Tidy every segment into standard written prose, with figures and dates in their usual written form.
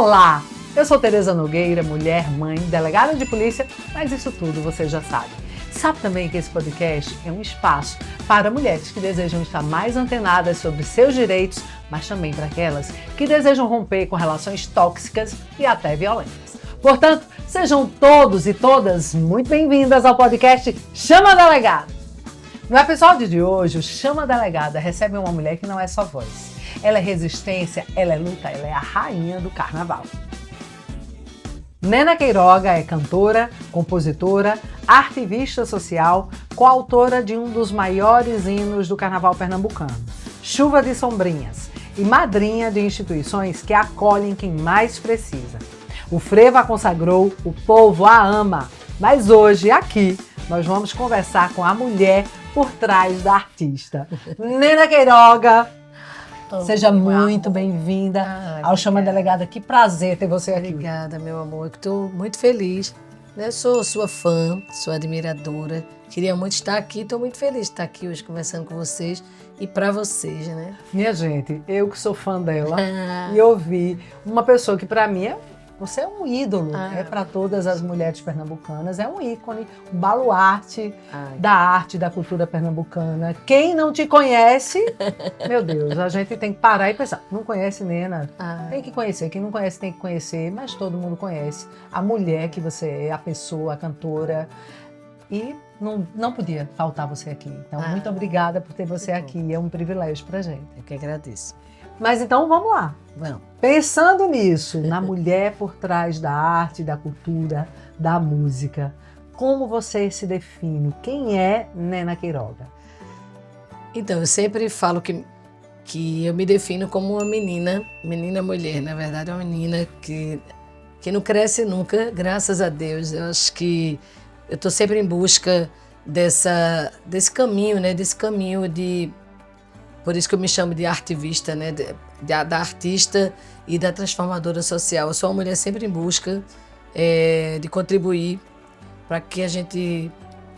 Olá, eu sou Tereza Nogueira, mulher, mãe, delegada de polícia, mas isso tudo você já sabe. Sabe também que esse podcast é um espaço para mulheres que desejam estar mais antenadas sobre seus direitos, mas também para aquelas que desejam romper com relações tóxicas e até violentas. Portanto, sejam todos e todas muito bem-vindas ao podcast Chama a Delegada. No episódio de hoje, o Chama a Delegada recebe uma mulher que não é só voz. Ela é resistência, ela é luta, ela é a rainha do carnaval. Nena Queiroga é cantora, compositora, ativista social, coautora de um dos maiores hinos do carnaval pernambucano, Chuva de Sombrinhas, e madrinha de instituições que acolhem quem mais precisa. O frevo a consagrou, o povo a ama, mas hoje, aqui, nós vamos conversar com a mulher por trás da artista. Nena Queiroga, seja muito bem-vinda ao Chama Delegada. Que prazer ter você aqui. Obrigada, meu amor. Estou muito feliz. Eu sou sua fã, sua admiradora. Queria muito estar aqui. Estou muito feliz de estar aqui hoje conversando com vocês e para vocês, né? Minha gente, eu que sou fã dela e ouvi uma pessoa que para mim você é um ídolo, é para todas as mulheres pernambucanas, é um ícone, um baluarte da arte, da cultura pernambucana. Quem não te conhece, meu Deus, a gente tem que parar e pensar, não conhece Nena? Tem que conhecer, quem não conhece tem que conhecer, mas todo mundo conhece a mulher que você é, a pessoa, a cantora, e não podia faltar você aqui. Então, muito obrigada por ter você aqui, é um privilégio pra gente. Eu que agradeço. Mas então, vamos lá. Vamos. Pensando nisso, na mulher por trás da arte, da cultura, da música, como você se define? Quem é Nena Queiroga? Então, eu sempre falo que eu me defino como uma menina mulher, na verdade é uma menina que não cresce nunca, graças a Deus. Eu acho que eu estou sempre em busca desse caminho, né? Desse caminho de... Por isso que eu me chamo de artivista, né? Da artista e da transformadora social. Eu sou uma mulher sempre em busca de contribuir para que a gente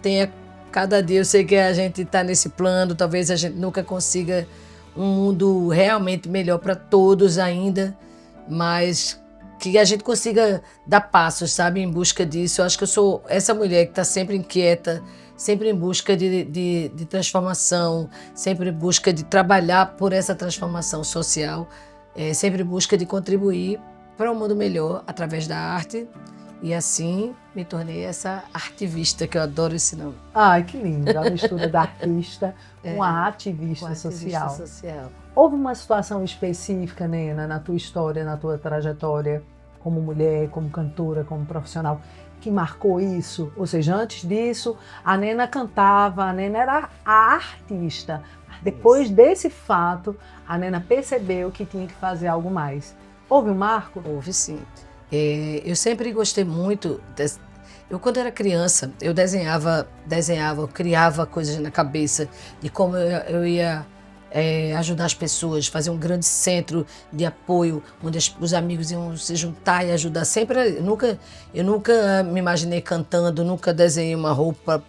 tenha cada dia. Eu sei que a gente está nesse plano, talvez a gente nunca consiga um mundo realmente melhor para todos ainda, mas que a gente consiga dar passos, sabe, em busca disso. Eu acho que eu sou essa mulher que está sempre inquieta, sempre em busca de transformação, sempre em busca de trabalhar por essa transformação social, sempre em busca de contribuir para um mundo melhor através da arte. E assim me tornei essa artivista, que eu adoro esse nome. Ai, que lindo, a mistura da artista com a ativista social. Houve uma situação específica, Nena, na tua história, na tua trajetória, como mulher, como cantora, como profissional, que marcou isso? Ou seja, antes disso, a Nena cantava, a Nena era a artista. Depois desse fato, a Nena percebeu que tinha que fazer algo mais. Houve um marco? Houve, sim. Eu sempre gostei muito... Eu, quando era criança, eu desenhava, eu criava coisas na cabeça de como eu ia ajudar as pessoas, fazer um grande centro de apoio, onde os amigos iam se juntar e ajudar. Eu nunca me imaginei cantando, nunca desenhei uma roupa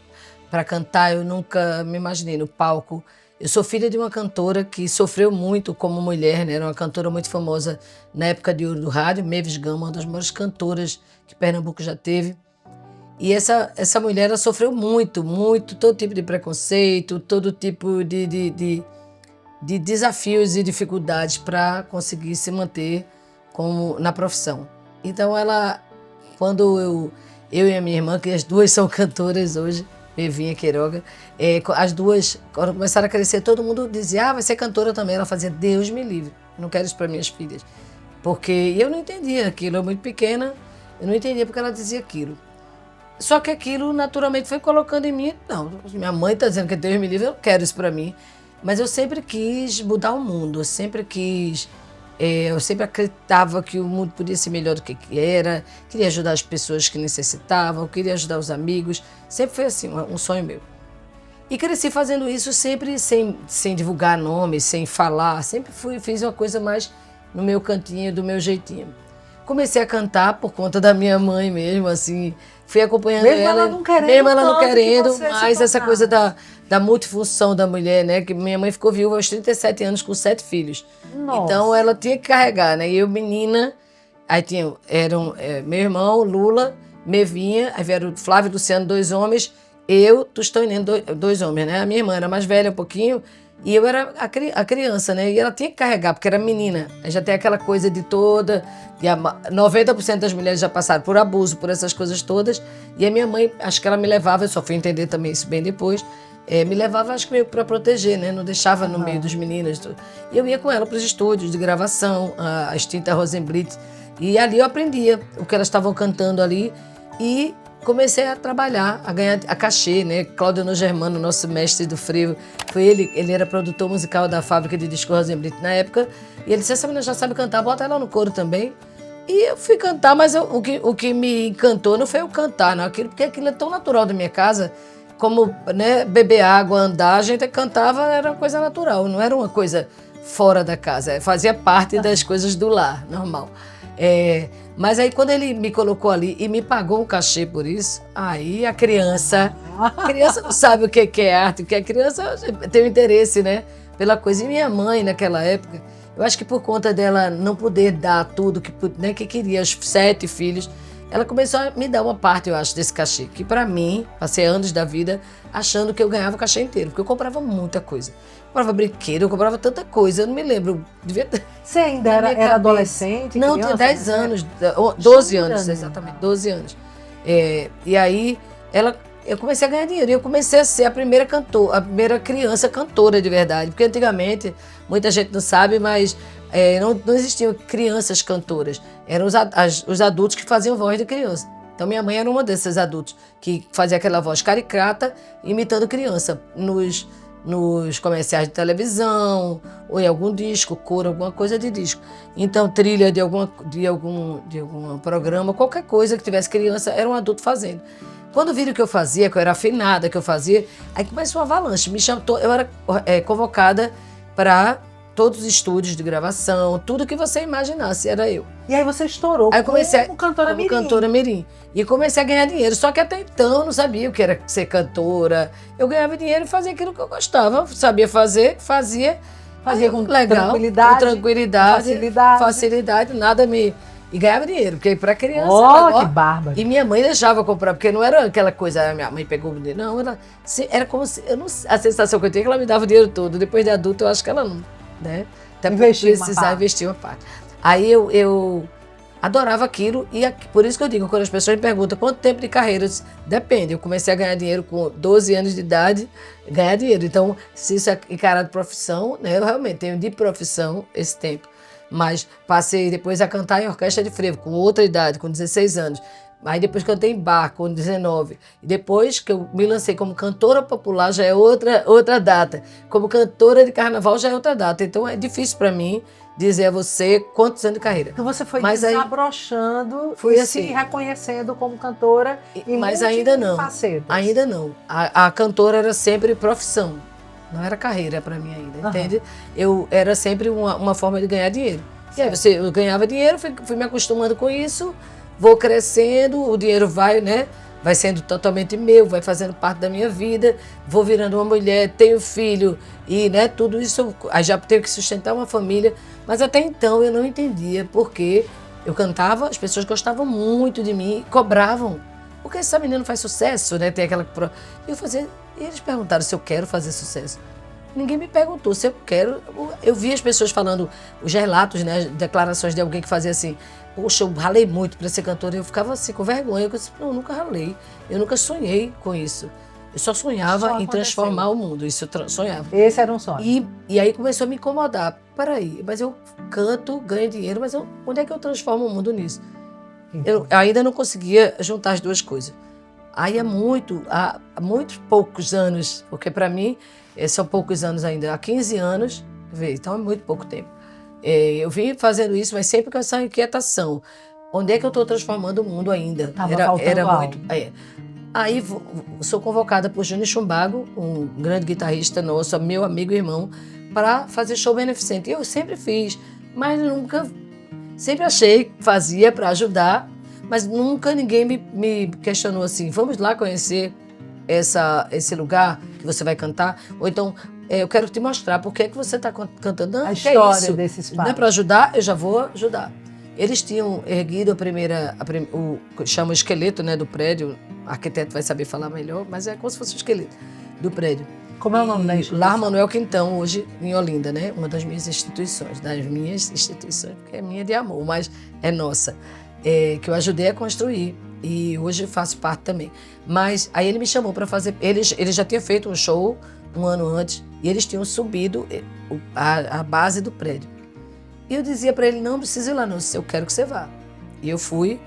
para cantar, eu nunca me imaginei no palco. Eu sou filha de uma cantora que sofreu muito como mulher, né? Era uma cantora muito famosa na época de ouro do rádio, Mavis Gama, uma das maiores cantoras que Pernambuco já teve. E essa mulher, ela sofreu muito, todo tipo de preconceito, todo tipo de desafios e dificuldades para conseguir se manter na profissão. Então ela, quando eu e a minha irmã, que as duas são cantoras hoje, Evinha Queiroga, as duas, quando começaram a crescer, todo mundo dizia, vai ser cantora também. Ela fazia, Deus me livre, não quero isso para minhas filhas. Porque eu não entendia aquilo, eu muito pequena, eu não entendia porque ela dizia aquilo. Só que aquilo naturalmente foi colocando em mim, não, minha mãe está dizendo que Deus me livre, eu não quero isso para mim. Mas eu sempre quis mudar o mundo, eu sempre acreditava que o mundo podia ser melhor do que era, queria ajudar as pessoas que necessitavam, queria ajudar os amigos, sempre foi assim, um sonho meu. E cresci fazendo isso sempre sem divulgar nomes, sem falar, sempre fiz uma coisa mais no meu cantinho, do meu jeitinho. Comecei a cantar por conta da minha mãe mesmo, assim, fui acompanhando ela não querendo, mas essa coisa da multifunção da mulher, né? Que minha mãe ficou viúva aos 37 anos com 7 filhos. Nossa. Então ela tinha que carregar, né? E eu, menina, Aí eram meu irmão, Lula, Mevinha, aí vieram Flávio e Luciano, 2 homens, eu, Tostão e Neno, 2 homens, né? A minha irmã era mais velha um pouquinho, e eu era a criança, né? E ela tinha que carregar, porque era menina. Aí já tem aquela coisa de 90% das mulheres já passaram por abuso, por essas coisas todas. E a minha mãe, acho que ela me levava, eu só fui entender também isso bem depois, me levava, acho que meio para proteger, né? Não deixava no meio dos meninos. E eu ia com ela para os estúdios de gravação, a extinta Rosenblitz. E ali eu aprendia o que elas estavam cantando ali e comecei a trabalhar, a ganhar a cachê, né? Cláudio Germano, nosso mestre do frevo, foi ele era produtor musical da fábrica de disco Rosenblitz na época, e ele disse, essa menina já sabe cantar, bota ela no coro também. E eu fui cantar, mas o que me encantou não foi eu cantar, não, porque aquilo é tão natural da minha casa, como, né, beber água, andar, a gente cantava, era uma coisa natural, não era uma coisa fora da casa, fazia parte das coisas do lar, normal. Mas aí quando ele me colocou ali e me pagou um cachê por isso, aí a criança não sabe o que é arte, porque a criança tem um interesse, né, pela coisa. E minha mãe, naquela época, eu acho que por conta dela não poder dar tudo que queria, os 7 filhos, ela começou a me dar uma parte, eu acho, desse cachê, que pra mim, passei anos da vida achando que eu ganhava o cachê inteiro, porque eu comprava muita coisa. Eu comprava brinquedo, eu comprava tanta coisa, eu não me lembro, devia ter... Você ainda era adolescente? Não, criança, tinha 10 né? anos, 12 anos, Jura, exatamente, 12 anos. E aí, eu comecei a ganhar dinheiro, e eu comecei a ser a primeira criança cantora de verdade, porque antigamente, muita gente não sabe, mas não existiam crianças cantoras, eram os adultos que faziam voz de criança. Então minha mãe era uma desses adultos que fazia aquela voz caricata, imitando criança, nos comerciais de televisão, ou em algum disco, coro, alguma coisa de disco. Então, trilha de algum programa, qualquer coisa que tivesse criança, era um adulto fazendo. Quando viram que eu fazia, que eu era afinada, que eu fazia, aí começou uma avalanche. Eu era convocada para todos os estúdios de gravação, tudo que você imaginasse, era eu. E aí você estourou Aí eu comecei como cantora mirim. Cantora mirim. E comecei a ganhar dinheiro. Só que até então eu não sabia o que era ser cantora. Eu ganhava dinheiro e fazia aquilo que eu gostava. Sabia fazer, fazia com legal, tranquilidade, facilidade, nada me... E ganhava dinheiro, porque para criança... Que bárbaro. E minha mãe deixava eu comprar, porque não era aquela coisa, minha mãe pegou o dinheiro. Não, era como se... a sensação que eu tinha é que ela me dava o dinheiro todo. Depois de adulto, eu acho que ela não... Né? Até precisar investir uma parte. Aí eu adorava aquilo e por isso que eu digo, quando as pessoas me perguntam quanto tempo de carreira, eu disse, depende. Eu comecei a ganhar dinheiro com 12 anos de idade, ganhar dinheiro. Então, se isso é encarado de profissão, né, eu realmente tenho de profissão esse tempo. Mas passei depois a cantar em orquestra de frevo, com outra idade, com 16 anos. Aí depois cantei em bar, com 19. E depois que eu me lancei como cantora popular, já é outra data. Como cantora de carnaval, já é outra data. Então é difícil para mim dizer a você quantos anos de carreira. Então você foi desabrochando e se reconhecendo como cantora mas ainda não. facetas. Ainda não. A cantora era sempre profissão. Não era carreira para mim ainda, entende? Eu era sempre uma forma de ganhar dinheiro. E aí eu ganhava dinheiro, fui me acostumando com isso, vou crescendo, o dinheiro vai, né? Vai sendo totalmente meu, vai fazendo parte da minha vida, vou virando uma mulher, tenho filho e, né, tudo isso, aí já tenho que sustentar uma família. Mas até então eu não entendia porque eu cantava, as pessoas gostavam muito de mim, cobravam. Porque essa menina faz sucesso, né? Tem aquela... E eles perguntaram se eu quero fazer sucesso. Ninguém me perguntou se eu quero. Eu vi as pessoas falando, os relatos, né? As declarações de alguém que fazia assim, poxa, eu ralei muito para ser cantora. Eu ficava assim, com vergonha. Eu disse, não, eu nunca ralei. Eu nunca sonhei com isso. Eu só sonhava em transformar o mundo. Isso eu sonhava. Esse era um sonho. E aí começou a me incomodar. Peraí, mas eu canto, ganho dinheiro, mas onde é que eu transformo o mundo nisso? Eu ainda não conseguia juntar as duas coisas. Aí há muitos poucos anos, porque para mim são poucos anos ainda, há 15 anos, então é muito pouco tempo. Eu vim fazendo isso, mas sempre com essa inquietação. Onde é que eu estou transformando o mundo ainda? Era muito. Aí sou convocada por Júnior Chumbago, um grande guitarrista nosso, meu amigo e irmão, para fazer show beneficente. Eu sempre fiz, mas nunca... Sempre achei que fazia para ajudar, mas nunca ninguém me questionou assim, vamos lá conhecer esse lugar que você vai cantar? Ou então, eu quero te mostrar por que você está cantando. A história desse espaço. Não é para ajudar, eu já vou ajudar. Eles tinham erguido chama o esqueleto, né, do prédio, o arquiteto vai saber falar melhor, mas é como se fosse o esqueleto do prédio. Como é o nome da instituição? Lar Manuel Quintão, hoje em Olinda, né? Uma das minhas instituições, porque é minha de amor, mas é nossa, que eu ajudei a construir e hoje faço parte também. Mas aí ele me chamou para fazer, ele já tinha feito um show um ano antes e eles tinham subido a base do prédio. E eu dizia para ele, não precisa ir lá não, eu quero que você vá. E eu fui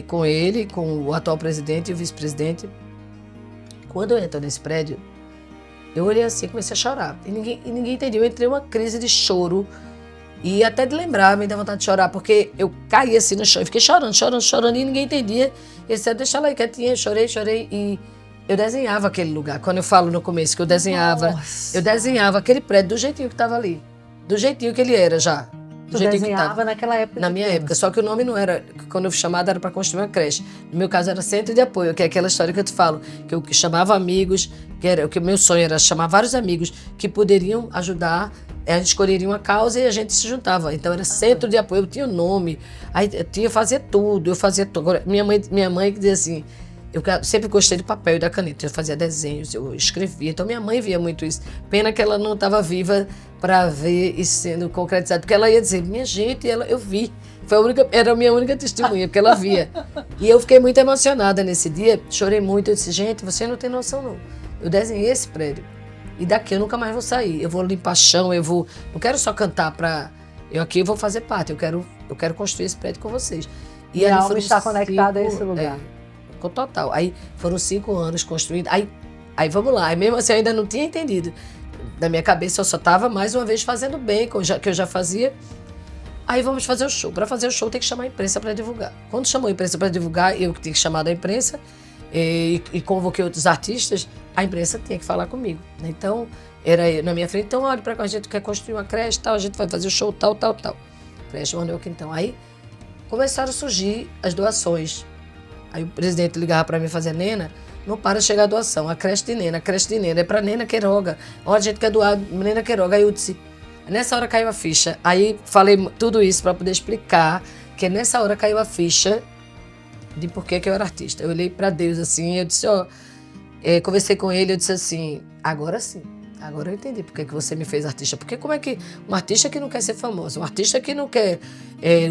com ele, com o atual presidente e o vice-presidente. Quando eu entro nesse prédio, eu olhei assim, comecei a chorar. E ninguém entendeu. Eu entrei em uma crise de choro. E até de lembrar, me dá vontade de chorar, porque eu caí assim no chão. E fiquei chorando, e ninguém entendia. E eu disse, deixa ela aí quietinha. Chorei. E eu desenhava aquele lugar. Quando eu falo no começo que eu desenhava aquele prédio do jeitinho que estava ali. Do jeitinho que ele era já. Tu desenhava naquela época? Na minha época, só que o nome não era, quando eu fui chamada era para construir uma creche. No meu caso era centro de apoio, que é aquela história que eu te falo, que eu chamava amigos, que o meu sonho era chamar vários amigos que poderiam ajudar, a gente escolheria uma causa e a gente se juntava. Então era centro de apoio, eu tinha o nome, aí eu fazia tudo. Agora, minha mãe que dizia assim, eu sempre gostei do papel e da caneta, eu fazia desenhos, eu escrevia, então minha mãe via muito isso. Pena que ela não estava viva para ver isso sendo concretizado, porque ela ia dizer, minha gente, eu vi. Era a minha única testemunha, porque ela via. E eu fiquei muito emocionada nesse dia, chorei muito, eu disse, gente, você não tem noção não. Eu desenhei esse prédio e daqui eu nunca mais vou sair, eu vou limpar chão, não quero só cantar eu aqui vou fazer parte, eu quero construir esse prédio com vocês. E a alma está conectada a esse lugar. Com total. Aí foram 5 anos construindo. Aí vamos lá. Aí mesmo assim eu ainda não tinha entendido. Na minha cabeça eu só estava mais uma vez fazendo bem, que eu já fazia. Aí vamos fazer o show. Para fazer o show tem que chamar a imprensa para divulgar. Quando chamou a imprensa para divulgar, eu que tinha que chamar a imprensa e convoquei outros artistas, a imprensa tinha que falar comigo. Então, era na minha frente. Então, olha para cá, a gente quer construir uma creche, tal, a gente vai fazer o show, tal. Creche Manuel Quintão. Aí começaram a surgir as doações. Aí o presidente ligava para mim e fazia, Nena, não para de chegar a doação, a creche de Nena, é para Nena Queiroga. Olha, a gente quer doar Nena Queiroga. Aí eu disse, nessa hora caiu a ficha. Aí falei tudo isso para poder explicar que nessa hora caiu a ficha de por que eu era artista. Eu olhei para Deus assim, eu disse, conversei com ele, eu disse assim, agora sim. Agora eu entendi por que você me fez artista. Porque como é que um artista que não quer ser famoso, um artista que não quer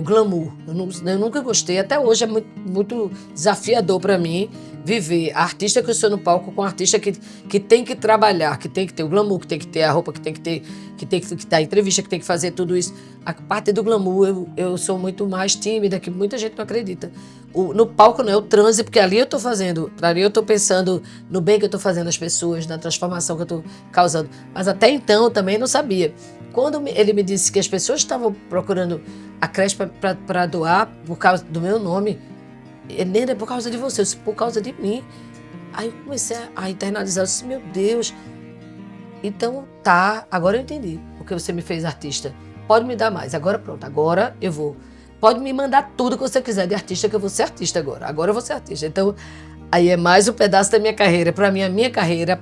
glamour, eu nunca gostei, até hoje é muito desafiador para mim viver a artista que eu sou no palco com um artista que tem que trabalhar, que tem que ter o glamour, que tem que ter a roupa, que tem que dar entrevista, que tem que fazer tudo isso. A parte do glamour, eu sou muito mais tímida, que muita gente não acredita. No palco não é o transe, porque ali eu estou fazendo, ali eu estou pensando no bem que eu estou fazendo às pessoas, na transformação que eu estou causando. Mas até então eu também não sabia. Quando ele me disse que as pessoas estavam procurando a creche para doar por causa do meu nome, Nena, é por causa de você, por causa de mim. Aí eu comecei a internalizar, eu disse, meu Deus. Então agora eu entendi porque você me fez artista. Pode me dar mais, agora pronto, agora eu vou. Pode me mandar tudo que você quiser de artista, que eu vou ser artista agora. Agora eu vou ser artista. Então, aí é mais um pedaço da minha carreira. Para mim, a minha carreira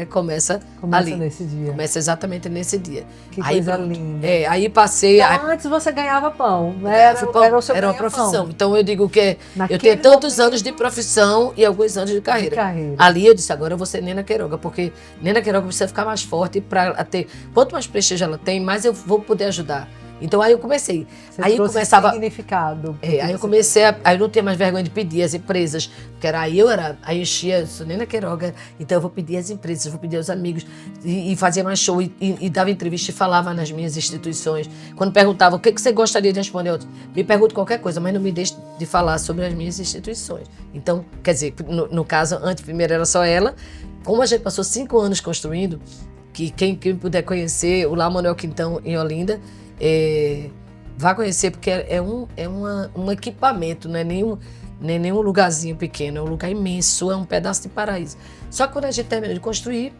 começa ali. Nesse dia. Começa exatamente nesse dia. Que coisa linda. Aí passei... Então, antes você ganhava pão, né? Era o seu Era uma profissão. Pão. Então, eu digo que eu tenho tantos anos de profissão e alguns anos de carreira. Ali eu disse, agora eu vou ser Nena Queiroga, porque Nena Queiroga precisa ficar mais forte para ter... Quanto mais prestígio ela tem, mais eu vou poder ajudar. Então aí eu comecei. Aí começava significado. Aí eu comecei aí eu não tinha mais vergonha de pedir as empresas, porque aí eu enchia, sou Nena Queiroga, então eu vou pedir as empresas, vou pedir aos amigos e fazia mais show e dava entrevista e falava nas minhas instituições. Quando perguntava o que você gostaria de responder, eu me pergunto qualquer coisa, mas não me deixe de falar sobre as minhas instituições. Então, quer dizer, no caso, antes primeiro era só ela. Como a gente passou 5 anos construindo, que quem puder conhecer o Lar Manuel Quintão em Olinda, vá conhecer, porque é um equipamento, não é nenhum lugarzinho pequeno, é um lugar imenso, é um pedaço de paraíso. Só que quando a gente terminou de construir,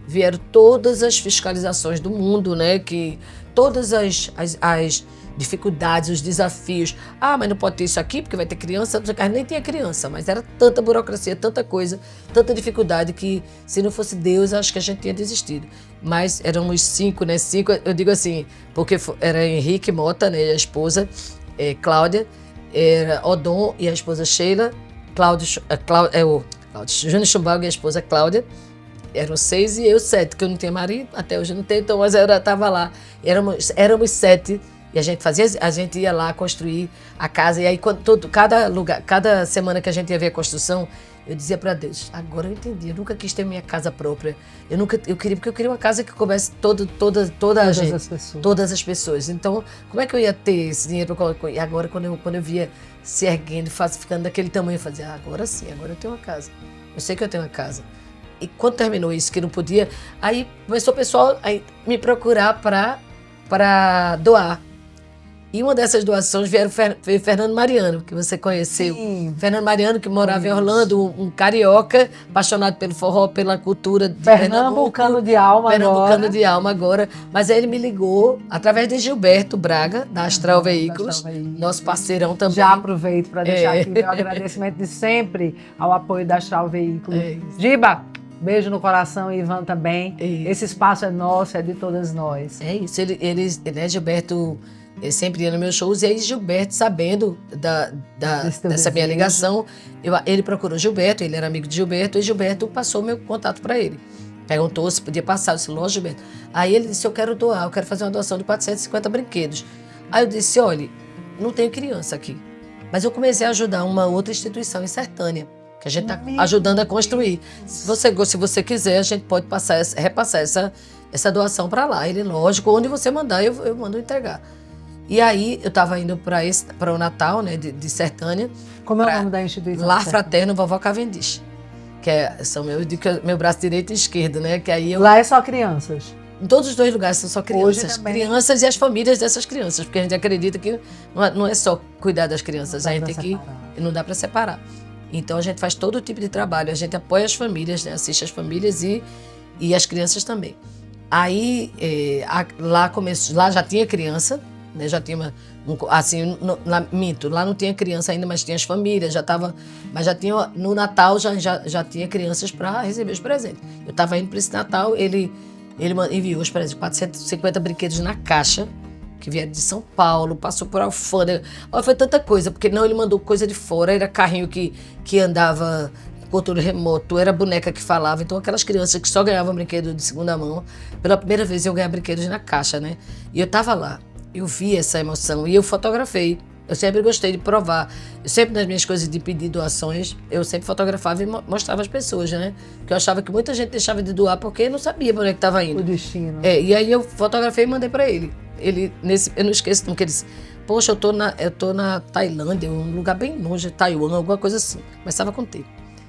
vieram todas as fiscalizações do mundo, né? Que todas as dificuldades, os desafios. Ah, mas não pode ter isso aqui porque vai ter criança. Nem tinha criança, mas era tanta burocracia, tanta coisa, tanta dificuldade que se não fosse Deus, acho que a gente tinha desistido. Mas éramos 5, né? 5, eu digo assim, porque era Henrique Mota, né? A esposa, Cláudia, era Odon e a esposa Sheila, o Júnior Schumbalg e a esposa Cláudia. Eram 6 e eu 7, que eu não tinha marido, até hoje não tenho, então, mas eu estava lá. Éramos 7 e a gente ia lá construir a casa. E aí, cada semana que a gente ia ver a construção, eu dizia para Deus, agora eu entendi, eu nunca quis ter minha casa própria. Porque eu queria uma casa que coubesse toda a gente, todas as pessoas. Então, como é que eu ia ter esse dinheiro? E agora, quando eu via se erguendo, ficando daquele tamanho, eu fazia, agora sim, agora eu tenho uma casa. Eu sei que eu tenho uma casa. E quando terminou isso, que não podia, aí começou o pessoal a me procurar para doar. E uma dessas doações veio Fernando Mariano, que você conheceu. Sim. Fernando Mariano, que morava em Orlando, um carioca, apaixonado pelo forró, pela cultura de Pernambucano de alma agora. Pernambucano de alma agora. Mas aí ele me ligou, através de Gilberto Braga, da Astral Veículos, nosso parceirão também. Já aproveito para deixar aqui o meu agradecimento de sempre ao apoio da Astral Veículos. Giba, beijo no coração, e Ivan também. Esse espaço é nosso, é de todas nós. É isso, Gilberto sempre ia nos meus shows, e aí Gilberto, sabendo dessa minha ligação, ele procurou Gilberto, ele era amigo de Gilberto, e Gilberto passou meu contato para ele. Perguntou se podia passar, eu disse, lógico, Gilberto. Aí ele disse, eu quero fazer uma doação de 450 brinquedos. Aí eu disse, olha, não tenho criança aqui, mas eu comecei a ajudar uma outra instituição em Sertânia, que a gente está ajudando a construir. Se você quiser, a gente pode repassar essa doação para lá. Ele, lógico, onde você mandar, eu mando entregar. E aí, eu estava indo para o Natal, né, de Sertânia. Como é o nome da instituição? Lar Fraterno Vovó Cavendish. São meu braço direito e esquerdo, né? Que aí lá é só crianças? Em todos os 2 lugares são só crianças. Crianças e as famílias dessas crianças. Porque a gente acredita que não é só cuidar das crianças. A gente tem que... Não dá para separar. Então, a gente faz todo tipo de trabalho. A gente apoia as famílias, né? Assiste as famílias e as crianças também. Aí, lá já tinha criança, né? Já tinha minto, lá não tinha criança ainda, mas tinha as famílias, mas já tinha, no Natal já tinha crianças para receber os presentes. Eu estava indo para esse Natal, ele enviou os presentes, 450 brinquedos na caixa, que vieram de São Paulo, passou por alfândega. Foi tanta coisa, porque ele mandou coisa de fora, era carrinho que andava controle remoto, era boneca que falava. Então, aquelas crianças que só ganhavam brinquedo de segunda mão, pela primeira vez eu ganhei brinquedos na caixa, né? E eu estava lá. Eu vi essa emoção e eu fotografei. Eu sempre gostei de provar. Eu sempre, nas minhas coisas de pedir doações, eu sempre fotografava e mostrava às pessoas, né? Porque eu achava que muita gente deixava de doar porque não sabia para onde é que estava indo. O destino. E aí eu fotografei e mandei para ele. Eu não esqueço nunca, ele disse, poxa, eu tô na Tailândia, um lugar bem longe, Taiwan, alguma coisa assim. Mas estava com tempo.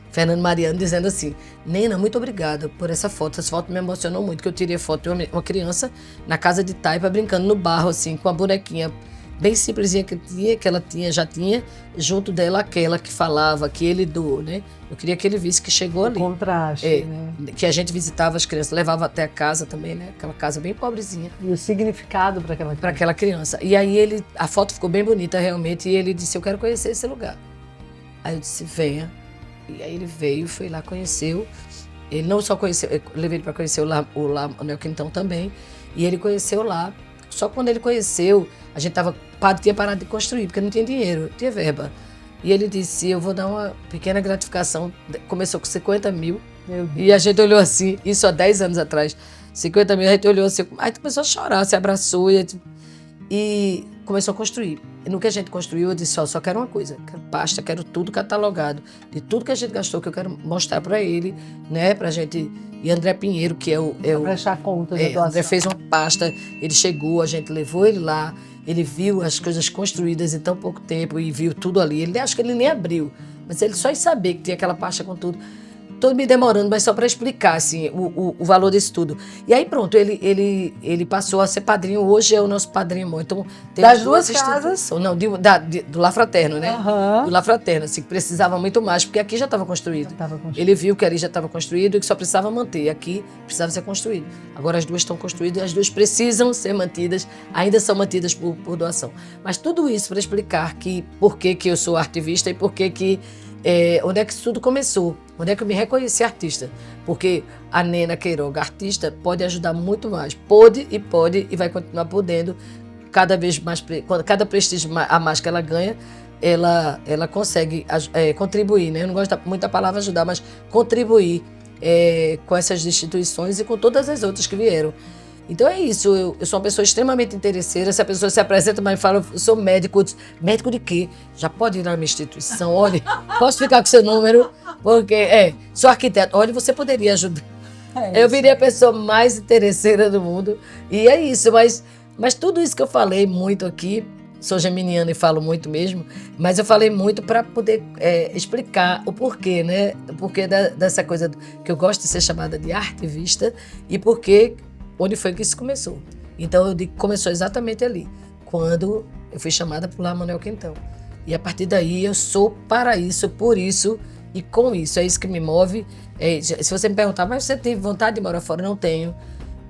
Fernando Mariano dizendo assim, Nena, muito obrigada por essa foto. Essa foto me emocionou muito, que eu tirei foto de uma criança na casa de Taipa, brincando no barro, assim, com a bonequinha bem simplesinha que ela já tinha, junto dela aquela que falava, que ele doou, né? Eu queria que ele visse que chegou ali. Contraste, né? Que a gente visitava as crianças, levava até a casa também, né? Aquela casa bem pobrezinha. E o significado para aquela criança. Para aquela criança. E aí a foto ficou bem bonita realmente, e ele disse, eu quero conhecer esse lugar. Aí eu disse, venha. E aí ele veio, foi lá, conheceu. Ele não só conheceu, eu levei ele para conhecer o Neo Quintão também. E ele conheceu lá. Só que quando ele conheceu, a gente tinha parado de construir, porque não tinha dinheiro, não tinha verba. E ele disse, eu vou dar uma pequena gratificação. Começou com 50 mil. E a gente olhou assim, isso há 10 anos atrás. 50 mil, a gente olhou assim, aí começou a chorar, se abraçou e começou a construir. E no que a gente construiu, eu disse, só quero uma coisa, quero pasta, quero tudo catalogado, de tudo que a gente gastou, que eu quero mostrar para ele, né, pra gente. E André Pinheiro, que é o prestar conta da doação. André fez uma pasta, ele chegou, a gente levou ele lá, ele viu as coisas construídas em tão pouco tempo e viu tudo ali. Ele acho que ele nem abriu, mas ele só em saber que tinha aquela pasta com tudo. tô me demorando, mas só para explicar assim, o valor disso tudo. E aí pronto, ele passou a ser padrinho, hoje é o nosso padrinho. Então, tem das duas casas? Não, do Lar Fraterno, né? Do Lar Fraterno, assim, que precisava muito mais, porque aqui já estava construído. Ele viu que ali já estava construído e que só precisava manter. Aqui precisava ser construído. Agora as duas estão construídas e as duas precisam ser mantidas, ainda são mantidas por doação. Mas tudo isso para explicar por que eu sou ativista e por que onde é que isso tudo começou, onde é que eu me reconheci artista. Porque a Nena Queiroga, artista, pode ajudar muito mais. Pode e vai continuar podendo. Cada vez mais, cada prestígio a mais que ela ganha, ela consegue contribuir, né? Eu não gosto muito da palavra ajudar, mas contribuir com essas instituições e com todas as outras que vieram. Então é isso, eu sou uma pessoa extremamente interesseira. Se a pessoa se apresenta, mas fala, eu sou médico. Médico de quê? Já pode ir na minha instituição, olha, posso ficar com seu número, porque sou arquiteto. Olha, você poderia ajudar. Eu virei a pessoa mais interesseira do mundo. E é isso, mas tudo isso que eu falei muito aqui, sou geminiana e falo muito mesmo, mas eu falei muito para poder explicar o porquê, né? O porquê dessa coisa que eu gosto de ser chamada de artivista e onde foi que isso começou. Então eu digo que começou exatamente ali, quando eu fui chamada por Lar Manuel Quintão. E a partir daí eu sou para isso, por isso e com isso. É isso que me move. Se você me perguntar, mas você tem vontade de morar fora? Não tenho.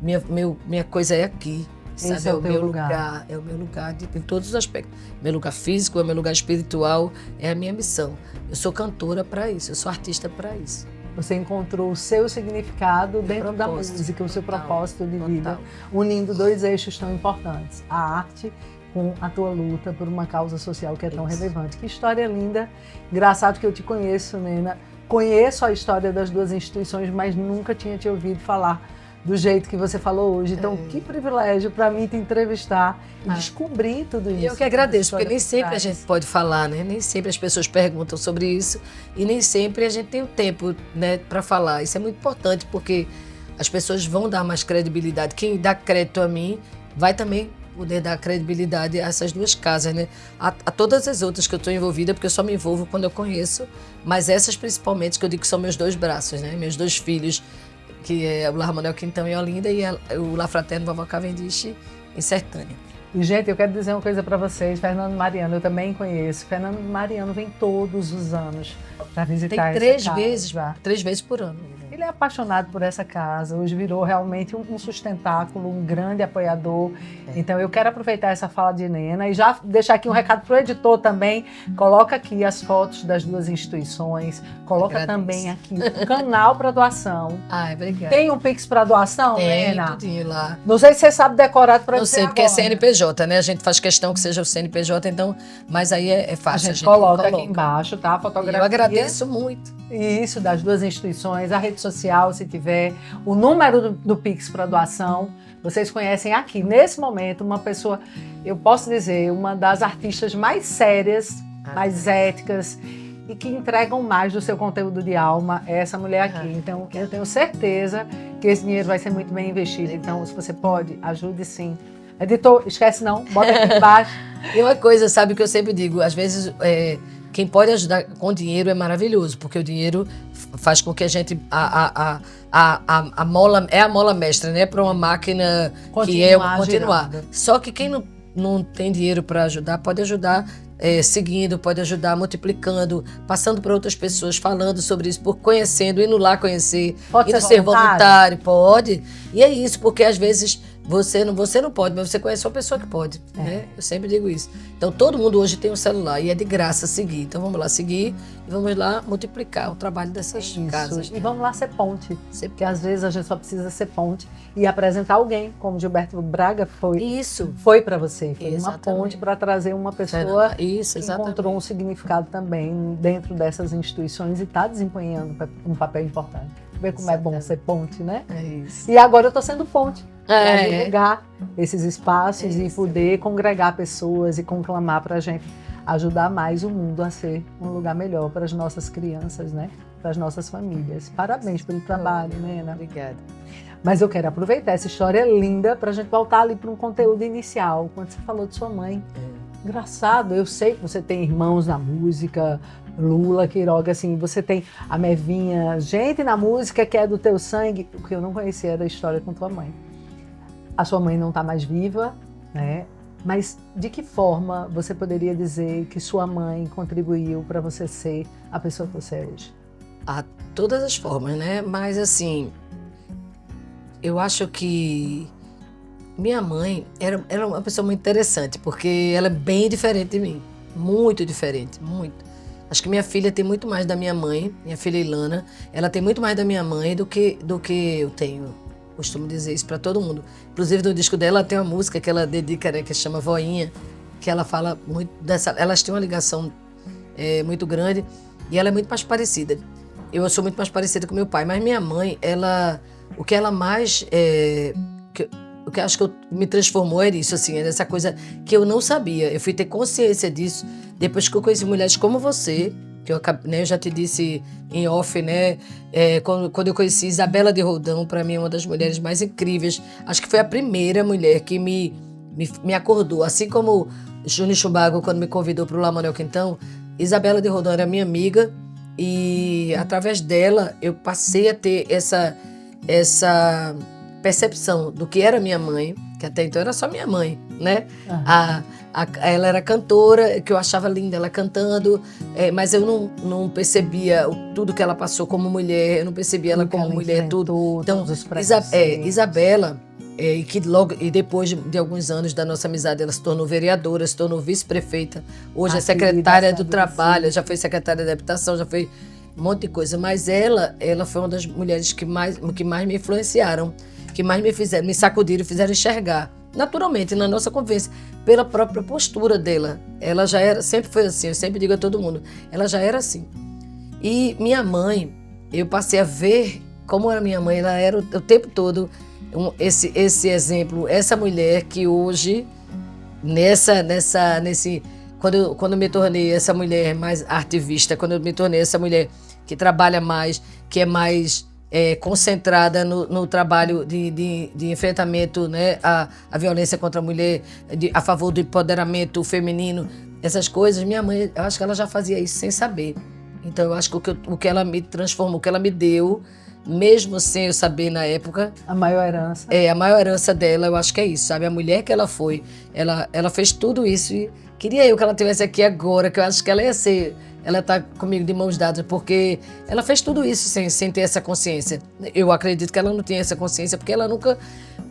Minha coisa é aqui. Sabe? Esse é o teu lugar. É o meu lugar em todos os aspectos. Meu lugar físico, é o meu lugar espiritual, é a minha missão. Eu sou cantora para isso, eu sou artista para isso. Você encontrou o seu significado dentro da música, o seu propósito de vida, unindo dois eixos tão importantes, a arte com a tua luta por uma causa social que é tão relevante. Que história linda, engraçado que eu te conheço, Nena, conheço a história das duas instituições, mas nunca tinha te ouvido falar do jeito que você falou hoje. Então, que privilégio para mim te entrevistar e descobrir tudo isso. Eu que agradeço, porque nem sempre a gente pode falar, né? Nem sempre as pessoas perguntam sobre isso e nem sempre a gente tem o tempo, né, para falar. Isso é muito importante, porque as pessoas vão dar mais credibilidade. Quem dá crédito a mim vai também poder dar credibilidade a essas duas casas, né? A todas as outras que eu estou envolvida, porque eu só me envolvo quando eu conheço, mas essas principalmente, que eu digo que são meus dois braços, né? Meus dois filhos, que é o Lar Manuel Quintão em Olinda e o Lar Fraterno Vovó Cavendish em Sertânia. E, gente, eu quero dizer uma coisa para vocês. Fernando Mariano, eu também conheço. Fernando Mariano vem todos os anos para visitar essa casa. 3 vezes por ano. Ele é apaixonado por essa casa, hoje virou realmente um sustentáculo, um grande apoiador. Então eu quero aproveitar essa fala de Nena e já deixar aqui um recado para o editor também. Coloca aqui as fotos das duas instituições, coloca também aqui o canal para doação. Obrigada. Tem um Pix para doação, Nena? Tem tudinho lá. Não sei se você sabe decorado para dizer. Não sei, porque é CNPJ, né? A gente faz questão que seja o CNPJ, então, mas aí é fácil. A gente coloca aqui embaixo, tá? A fotografia. Eu agradeço muito. Isso, das duas instituições, a rede social, se tiver, o número do Pix para doação. Vocês conhecem aqui, nesse momento, uma pessoa, eu posso dizer, uma das artistas mais sérias, mais éticas e que entregam mais do seu conteúdo de alma, é essa mulher aqui. Então, eu tenho certeza que esse dinheiro vai ser muito bem investido. Então, se você pode, ajude sim. Editor, esquece não, bota aqui embaixo. E uma coisa, sabe, que eu sempre digo, às vezes... Quem pode ajudar com dinheiro é maravilhoso, porque o dinheiro faz com que a gente... A mola é a mola mestra, né? Para uma máquina que é continuar. Só que quem não tem dinheiro para ajudar, pode ajudar seguindo, pode ajudar multiplicando, passando para outras pessoas, falando sobre isso, conhecendo, indo lá conhecer, indo ser voluntário, pode. E é isso, porque às vezes... Você não pode, mas você conhece uma pessoa que pode, né? Eu sempre digo isso. Então, todo mundo hoje tem um celular e é de graça seguir. Então, vamos lá seguir e vamos lá multiplicar o trabalho dessas casas. E vamos lá ser ponte, porque às vezes a gente só precisa ser ponte e apresentar alguém, como Gilberto Braga foi. Isso. Foi para você, foi uma ponte para trazer uma pessoa que exatamente. Encontrou um significado também dentro dessas instituições e está desempenhando um papel importante. Ver como é bom ser ponte, né? É isso. E agora eu estou sendo ponte. Para divulgar esses espaços e poder congregar pessoas e conclamar para a gente ajudar mais o mundo a ser um lugar melhor para as nossas crianças, né? Para as nossas famílias. Parabéns pelo trabalho, Nena. Obrigada. Mas eu quero aproveitar essa história linda para a gente voltar ali para um conteúdo inicial, quando você falou de sua mãe. Engraçado, eu sei que você tem irmãos na música, Lula Quiroga, assim, você tem a Mevinha, gente na música que é do teu sangue, o que eu não conhecia era a história com tua mãe. A sua mãe não está mais viva, né? Mas de que forma você poderia dizer que sua mãe contribuiu para você ser a pessoa que você é hoje? A todas as formas, né? Mas assim, eu acho que minha mãe era uma pessoa muito interessante, porque ela é bem diferente de mim. Muito diferente, muito. Acho que minha filha tem muito mais da minha mãe, minha filha Ilana, ela tem muito mais da minha mãe do que eu tenho. Costumo dizer isso para todo mundo. Inclusive no disco dela tem uma música que ela dedica, né, que chama Voinha, que ela fala muito dessa. Elas têm uma ligação muito grande e ela é muito mais parecida. Eu sou muito mais parecida com meu pai, mas minha mãe, o que ela mais o que acho que me transformou era isso, assim, era essa coisa que eu não sabia. Eu fui ter consciência disso depois que eu conheci mulheres como você, que eu já te disse em off, né? Quando eu conheci Isabela de Roldão, para mim é uma das mulheres mais incríveis. Acho que foi a primeira mulher que me acordou. Assim como Júnior Chubago, quando me convidou para o La Manuel Quintão, Isabela de Roldão era minha amiga e através dela eu passei a ter essa percepção do que era minha mãe, que até então era só minha mãe, né? Uhum. Ela era cantora, que eu achava linda ela cantando, mas eu não percebia tudo que ela passou como mulher, eu não percebia ela como mulher, tudo. Então, Isabela, e depois de alguns anos da nossa amizade, ela se tornou vereadora, se tornou vice-prefeita, hoje é secretária do Trabalho, já foi secretária de Habitação, já foi um monte de coisa, mas ela foi uma das mulheres que mais me influenciaram, que mais me sacudiram, fizeram enxergar, naturalmente, na nossa convivência, pela própria postura dela. Ela já era, sempre foi assim, eu sempre digo a todo mundo, ela já era assim. E minha mãe, eu passei a ver como era minha mãe, ela era o tempo todo esse exemplo, essa mulher que hoje, quando eu me tornei essa mulher mais ativista, quando eu me tornei essa mulher que trabalha mais, que é mais concentrada no trabalho de enfrentamento, né, à violência contra a mulher, a favor do empoderamento feminino, essas coisas, minha mãe, eu acho que ela já fazia isso sem saber. Então eu acho que o que ela me transformou, o que ela me deu, mesmo sem eu saber na época... A maior herança. A maior herança dela, eu acho que é isso, sabe? A mulher que ela foi, ela fez tudo isso e queria eu que ela estivesse aqui agora, que eu acho que ela ia ser... Ela está comigo de mãos dadas, porque ela fez tudo isso sem ter essa consciência. Eu acredito que ela não tinha essa consciência, porque ela nunca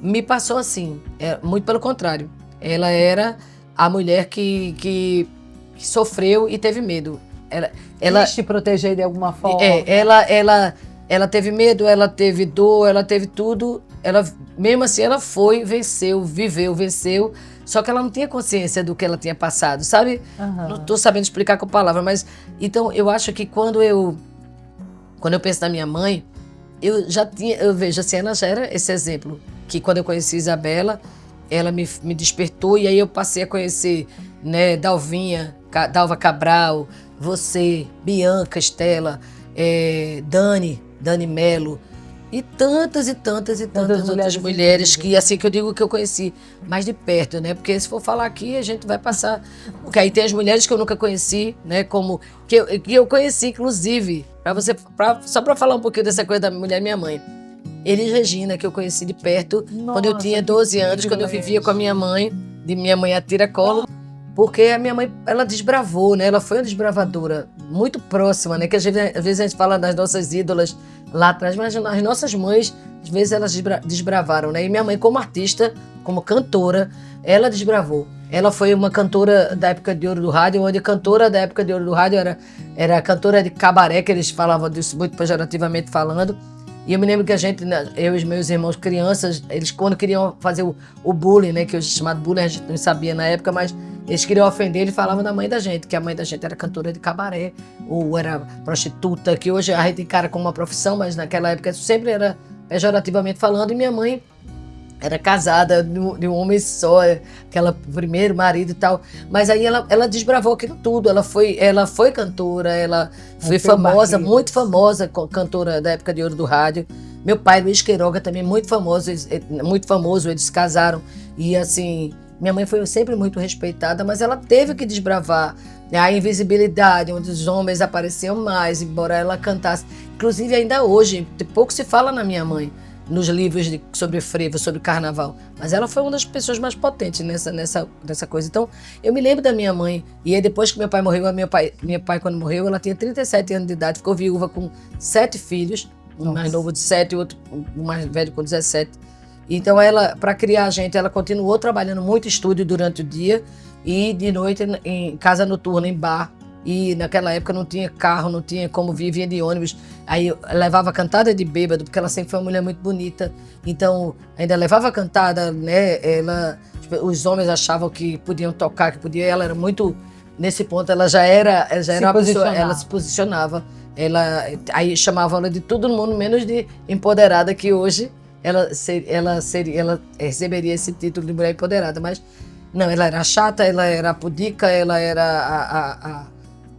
me passou assim. Muito pelo contrário. Ela era a mulher que sofreu e teve medo. Ela quis te proteger de alguma forma. Ela teve medo, ela teve dor, ela teve tudo. Mesmo assim, ela foi, venceu, viveu, venceu. Só que ela não tinha consciência do que ela tinha passado, sabe? Uhum. Não estou sabendo explicar com palavras, mas... Então, eu acho que quando eu penso na minha mãe, eu vejo assim, ela já era esse exemplo. Que quando eu conheci Isabela, ela me despertou e aí eu passei a conhecer, né, Dalva Cabral, você, Bianca, Estela, Dani Melo, e tantas outras mulheres que, assim, que eu digo que eu conheci mais de perto, né? Porque se for falar aqui, a gente vai passar... Porque aí tem as mulheres que eu nunca conheci, né? Como que eu conheci, inclusive, só para falar um pouquinho dessa coisa da mulher minha mãe. Elis Regina, que eu conheci de perto, quando eu tinha 12 anos, quando eu vivia com a minha mãe, de minha mãe a tiracolo. Porque a minha mãe, ela desbravou, né? Ela foi uma desbravadora muito próxima, né? Que às vezes a gente fala das nossas ídolas lá atrás, mas as nossas mães, às vezes elas desbravaram, né? E minha mãe, como artista, como cantora, ela desbravou. Ela foi uma cantora da época de ouro do rádio, onde a cantora da época de ouro do rádio era cantora de cabaré, que eles falavam disso muito pejorativamente falando. E eu me lembro que eu e os meus irmãos crianças, eles quando queriam fazer o bullying, né? Que hoje é chamado bullying, a gente não sabia na época, mas eles queriam ofender, eles falavam da mãe da gente, que a mãe da gente era cantora de cabaré, ou era prostituta, que hoje a gente encara como uma profissão, mas naquela época sempre era pejorativamente falando, e minha mãe era casada de um homem só, aquela primeiro marido e tal, mas aí ela desbravou aquilo tudo, ela foi cantora, ela foi famosa, muito famosa, cantora da época de ouro do rádio. Meu pai, Luiz Queiroga, também muito famoso, eles se casaram, e assim... Minha mãe foi sempre muito respeitada, mas ela teve que desbravar A invisibilidade, onde os homens apareciam mais, embora ela cantasse. Inclusive, ainda hoje, pouco se fala na minha mãe, nos livros sobre frevo, sobre carnaval. Mas ela foi uma das pessoas mais potentes nessa coisa. Então, eu me lembro da minha mãe. E aí, depois que meu pai morreu, meu pai, quando morreu, ela tinha 37 anos de idade, ficou viúva com 7 filhos. Um mais novo de 7 e outro um mais velho com 17. Então, ela, para criar a gente, ela continuou trabalhando muito estúdio durante o dia e de noite em casa noturna, em bar. E naquela época não tinha carro, não tinha como vivia de ônibus. Aí eu levava cantada de bêbado, porque ela sempre foi uma mulher muito bonita. Então, ainda levava cantada, né? Os homens achavam que podiam tocar, que podia. Ela era muito... Nesse ponto, ela já era uma pessoa... Ela se posicionava. Aí chamavam ela de todo mundo, menos de empoderada, que hoje ela receberia esse título de mulher empoderada. Mas, não, ela era chata, ela era pudica, ela era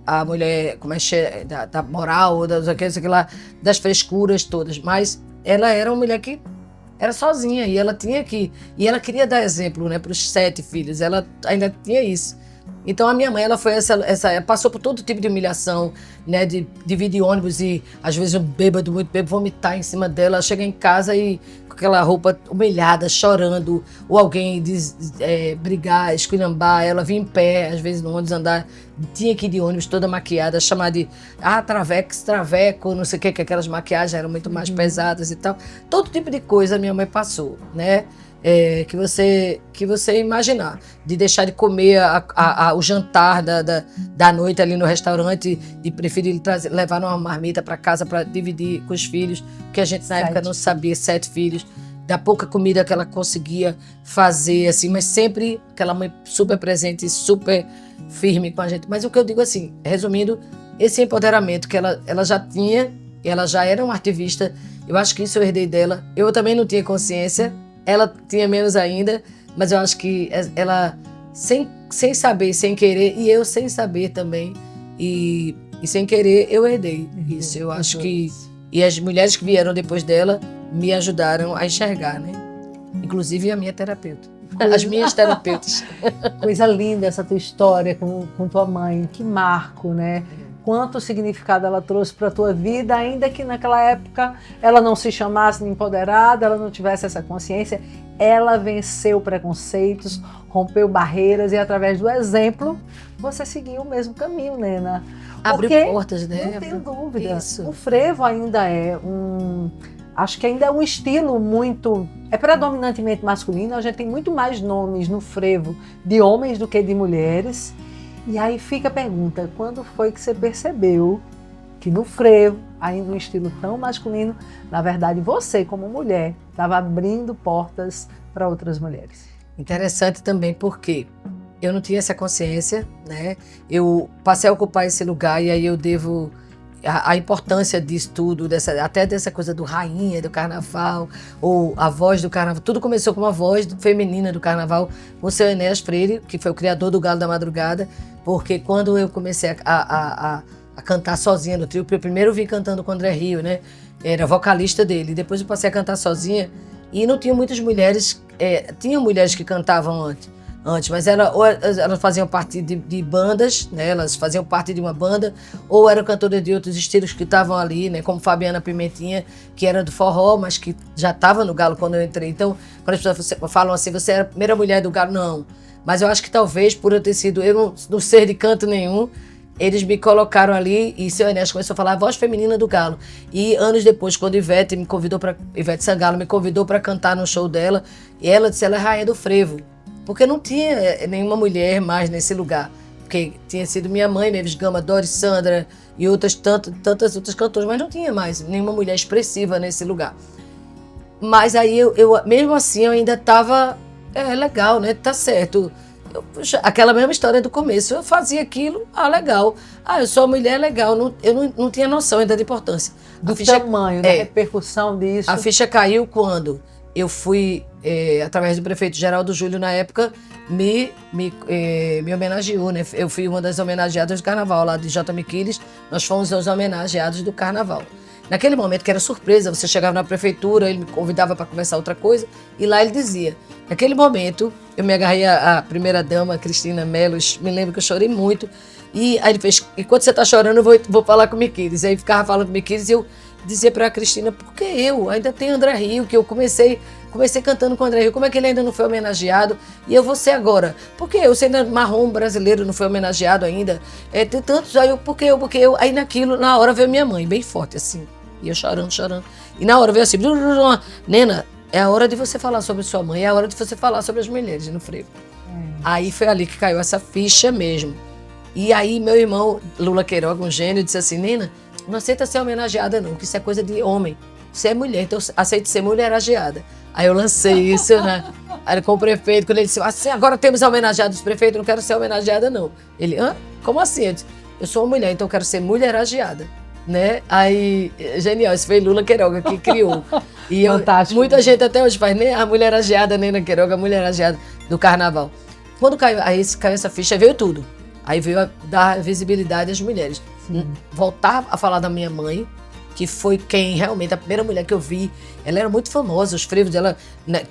a mulher, como é da moral, das frescuras todas. Mas ela era uma mulher que era sozinha e ela ela queria dar exemplo, né, para os 7 filhos. Ela ainda tinha isso. Então a minha mãe, ela foi passou por todo tipo de humilhação, né, de dividir ônibus e às vezes um bêbado, muito bêbado, vomitar em cima dela, chegar em casa e com aquela roupa humilhada, chorando, ou alguém brigar, esculhambar, ela vinha em pé, às vezes no ônibus andar, tinha que ir de ônibus toda maquiada, chamar de traveco, não sei o que aquelas maquiagens eram muito mais pesadas e tal. Todo tipo de coisa a minha mãe passou, né? Que você imaginar, de deixar de comer o jantar da noite ali no restaurante, de preferir levar uma marmita para casa para dividir com os filhos, que a gente na época não sabia, 7 filhos, da pouca comida que ela conseguia fazer, assim, mas sempre aquela mãe super presente, super firme com a gente. Mas o que eu digo assim, resumindo, esse empoderamento que ela já tinha, ela já era uma ativista, eu acho que isso eu herdei dela. Eu também não tinha consciência, ela tinha menos ainda, mas eu acho que ela, sem saber, sem querer, e eu sem saber também, e sem querer, eu herdei isso. Eu acho que... E as mulheres que vieram depois dela me ajudaram a enxergar, né? Inclusive a minha terapeuta. As minhas terapeutas. Coisa linda essa tua história com tua mãe, que marco, né? Quanto significado ela trouxe para a tua vida, ainda que naquela época ela não se chamasse de empoderada, ela não tivesse essa consciência, ela venceu preconceitos, rompeu barreiras e através do exemplo você seguiu o mesmo caminho, Nena. Abriu portas, né? Não tenho dúvida. Isso. O frevo ainda acho que ainda é um estilo muito... É predominantemente masculino, a gente tem muito mais nomes no frevo de homens do que de mulheres. E aí fica a pergunta, quando foi que você percebeu que no frevo, ainda um estilo tão masculino, na verdade você, como mulher, estava abrindo portas para outras mulheres? Interessante também porque eu não tinha essa consciência, né? Eu passei a ocupar esse lugar e aí eu devo a importância disso tudo, até dessa coisa do rainha do carnaval, ou a voz do carnaval. Tudo começou com uma voz feminina do carnaval, com o seu Enéas Freire, que foi o criador do Galo da Madrugada, porque quando eu comecei a cantar sozinha no trio, eu primeiro vim cantando com o André Rio, né? Era vocalista dele, depois eu passei a cantar sozinha e não tinha muitas mulheres, tinham mulheres que cantavam antes, mas elas faziam parte de bandas, né? Elas faziam parte de uma banda, ou eram cantoras de outros estilos que estavam ali, né? Como Fabiana Pimentinha, que era do forró, mas que já estava no Galo quando eu entrei. Então, quando as pessoas falam assim, você era a primeira mulher do Galo, não. Mas eu acho que talvez por eu ter sido, eu não ser de canto nenhum, eles me colocaram ali e seu Enéas começou a falar a voz feminina do Galo. E anos depois, quando Ivete Sangalo me convidou para cantar no show dela, e ela disse, ela é rainha do frevo. Porque não tinha nenhuma mulher mais nesse lugar. Porque tinha sido minha mãe, Neves Gama, Doris, Sandra e tantas outras cantoras, mas não tinha mais nenhuma mulher expressiva nesse lugar. Mas aí, eu mesmo assim, eu ainda estava... legal, né? Tá certo. Aquela mesma história do começo. Eu fazia aquilo, legal. Eu sou uma mulher, legal. Eu não tinha noção ainda da importância. Do tamanho, da repercussão disso. A ficha caiu quando eu fui, através do prefeito Geraldo Júlio, na época, me homenageou, né? Eu fui uma das homenageadas do carnaval, lá de J. Miquiles. Nós fomos os homenageados do carnaval. naquele momento que era surpresa, você chegava na prefeitura, ele me convidava para conversar outra coisa, e lá ele dizia. Naquele momento, eu me agarrei à primeira-dama, Cristina Mello, me lembro que eu chorei muito, e aí ele fez, enquanto você está chorando, eu vou falar com o Miquiles. Aí ficava falando com o Miquiles e eu dizia para a Cristina, por que eu? Ainda tem André Rio, que eu comecei cantando com o André Rio, como é que ele ainda não foi homenageado? E eu vou ser agora. Por que eu, sendo marrom brasileiro, não foi homenageado ainda? Tem tantos, aí eu, por que eu? Aí naquilo, na hora veio minha mãe, bem forte assim, e eu chorando. E na hora veio assim, Nena, é a hora de você falar sobre sua mãe, é a hora de você falar sobre as mulheres no frevo. Aí foi ali que caiu essa ficha mesmo. E aí meu irmão, Lula Queiroga, um gênio, disse assim, Nena, não aceita ser homenageada não, que isso é coisa de homem. Você é mulher, então aceite ser mulherageada. Aí eu lancei isso, né? Aí com o prefeito, quando ele disse, assim, agora temos homenageados, prefeito, não quero ser homenageada não. Ele, como assim? Eu disse, eu sou uma mulher, então eu quero ser mulherageada. Né? Aí, genial, esse foi Lula Queiroga que criou. E muita gente até hoje faz, né? A mulherageada, Nena Queiroga, a mulherageada do carnaval. Quando caiu essa ficha, veio tudo. Aí veio a dar visibilidade às mulheres. Voltar a falar da minha mãe, que foi quem realmente, a primeira mulher que eu vi, ela era muito famosa, os frevos dela, né,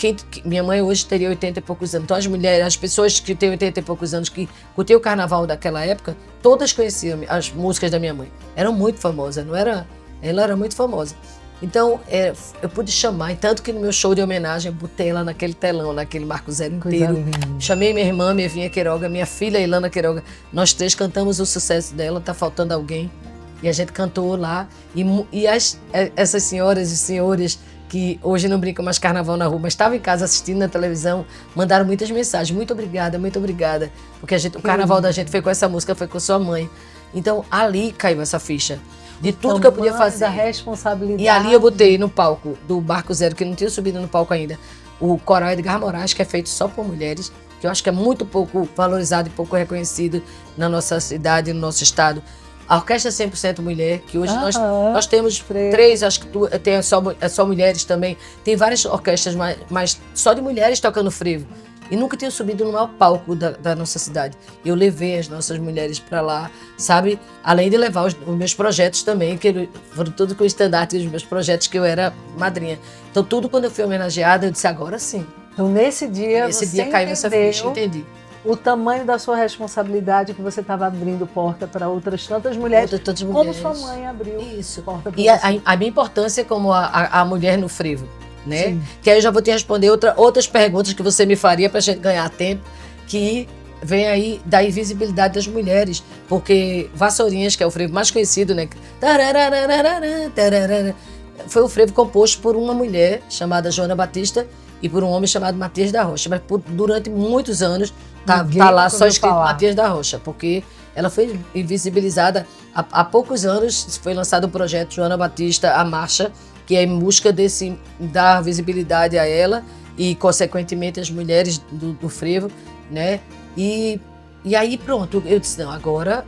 minha mãe hoje teria 80 e poucos anos, então as mulheres, as pessoas que têm 80 e poucos anos, que curtiam o carnaval daquela época, todas conheciam as músicas da minha mãe, eram muito famosas, ela era muito famosa. Então, eu pude chamar, e tanto que no meu show de homenagem, eu botei ela naquele telão, naquele Marco Zero inteiro. Chamei minha irmã, minha Vinha Queiroga, minha filha Ilana Queiroga. Nós três cantamos o sucesso dela, Tá Faltando Alguém. E a gente cantou lá. E essas senhoras e senhores que hoje não brincam mais carnaval na rua, mas estavam em casa assistindo na televisão, mandaram muitas mensagens. Muito obrigada, muito obrigada. Porque o carnaval da gente foi com essa música, foi com sua mãe. Então, ali caiu essa ficha. De tudo que eu podia fazer. Da responsabilidade. E ali eu botei no palco do Marco Zero, que não tinha subido no palco ainda, o coral Edgar Moraes, que é feito só por mulheres, que eu acho que é muito pouco valorizado e pouco reconhecido na nossa cidade, no nosso estado. A orquestra 100% mulher, que hoje nós temos três, acho que tem só mulheres também. Tem várias orquestras, mas só de mulheres tocando frevo. E nunca tinha subido no maior palco da nossa cidade. Eu levei as nossas mulheres para lá, sabe? Além de levar os meus projetos também, que foram tudo com o estandarte dos meus projetos, que eu era madrinha. Então, tudo quando eu fui homenageada, eu disse, agora sim. Então, nesse dia caiu essa ficha, entendi. O tamanho da sua responsabilidade, que você estava abrindo porta para outras tantas mulheres, como sua mãe abriu porta para você. A minha importância como a mulher no frevo. Né? Que aí eu já vou te responder outras perguntas que você me faria para a gente ganhar tempo, que vem aí da invisibilidade das mulheres, porque Vassourinhas, que é o frevo mais conhecido, né? Foi um frevo composto por uma mulher chamada Joana Batista e por um homem chamado Matias da Rocha, mas durante muitos anos tá lá só escrito Matias da Rocha, porque ela foi invisibilizada. Há poucos anos foi lançado o projeto Joana Batista, a Marcha, que é em busca dar visibilidade a ela e, consequentemente, as mulheres do frevo, né? E aí, pronto, eu disse, não, agora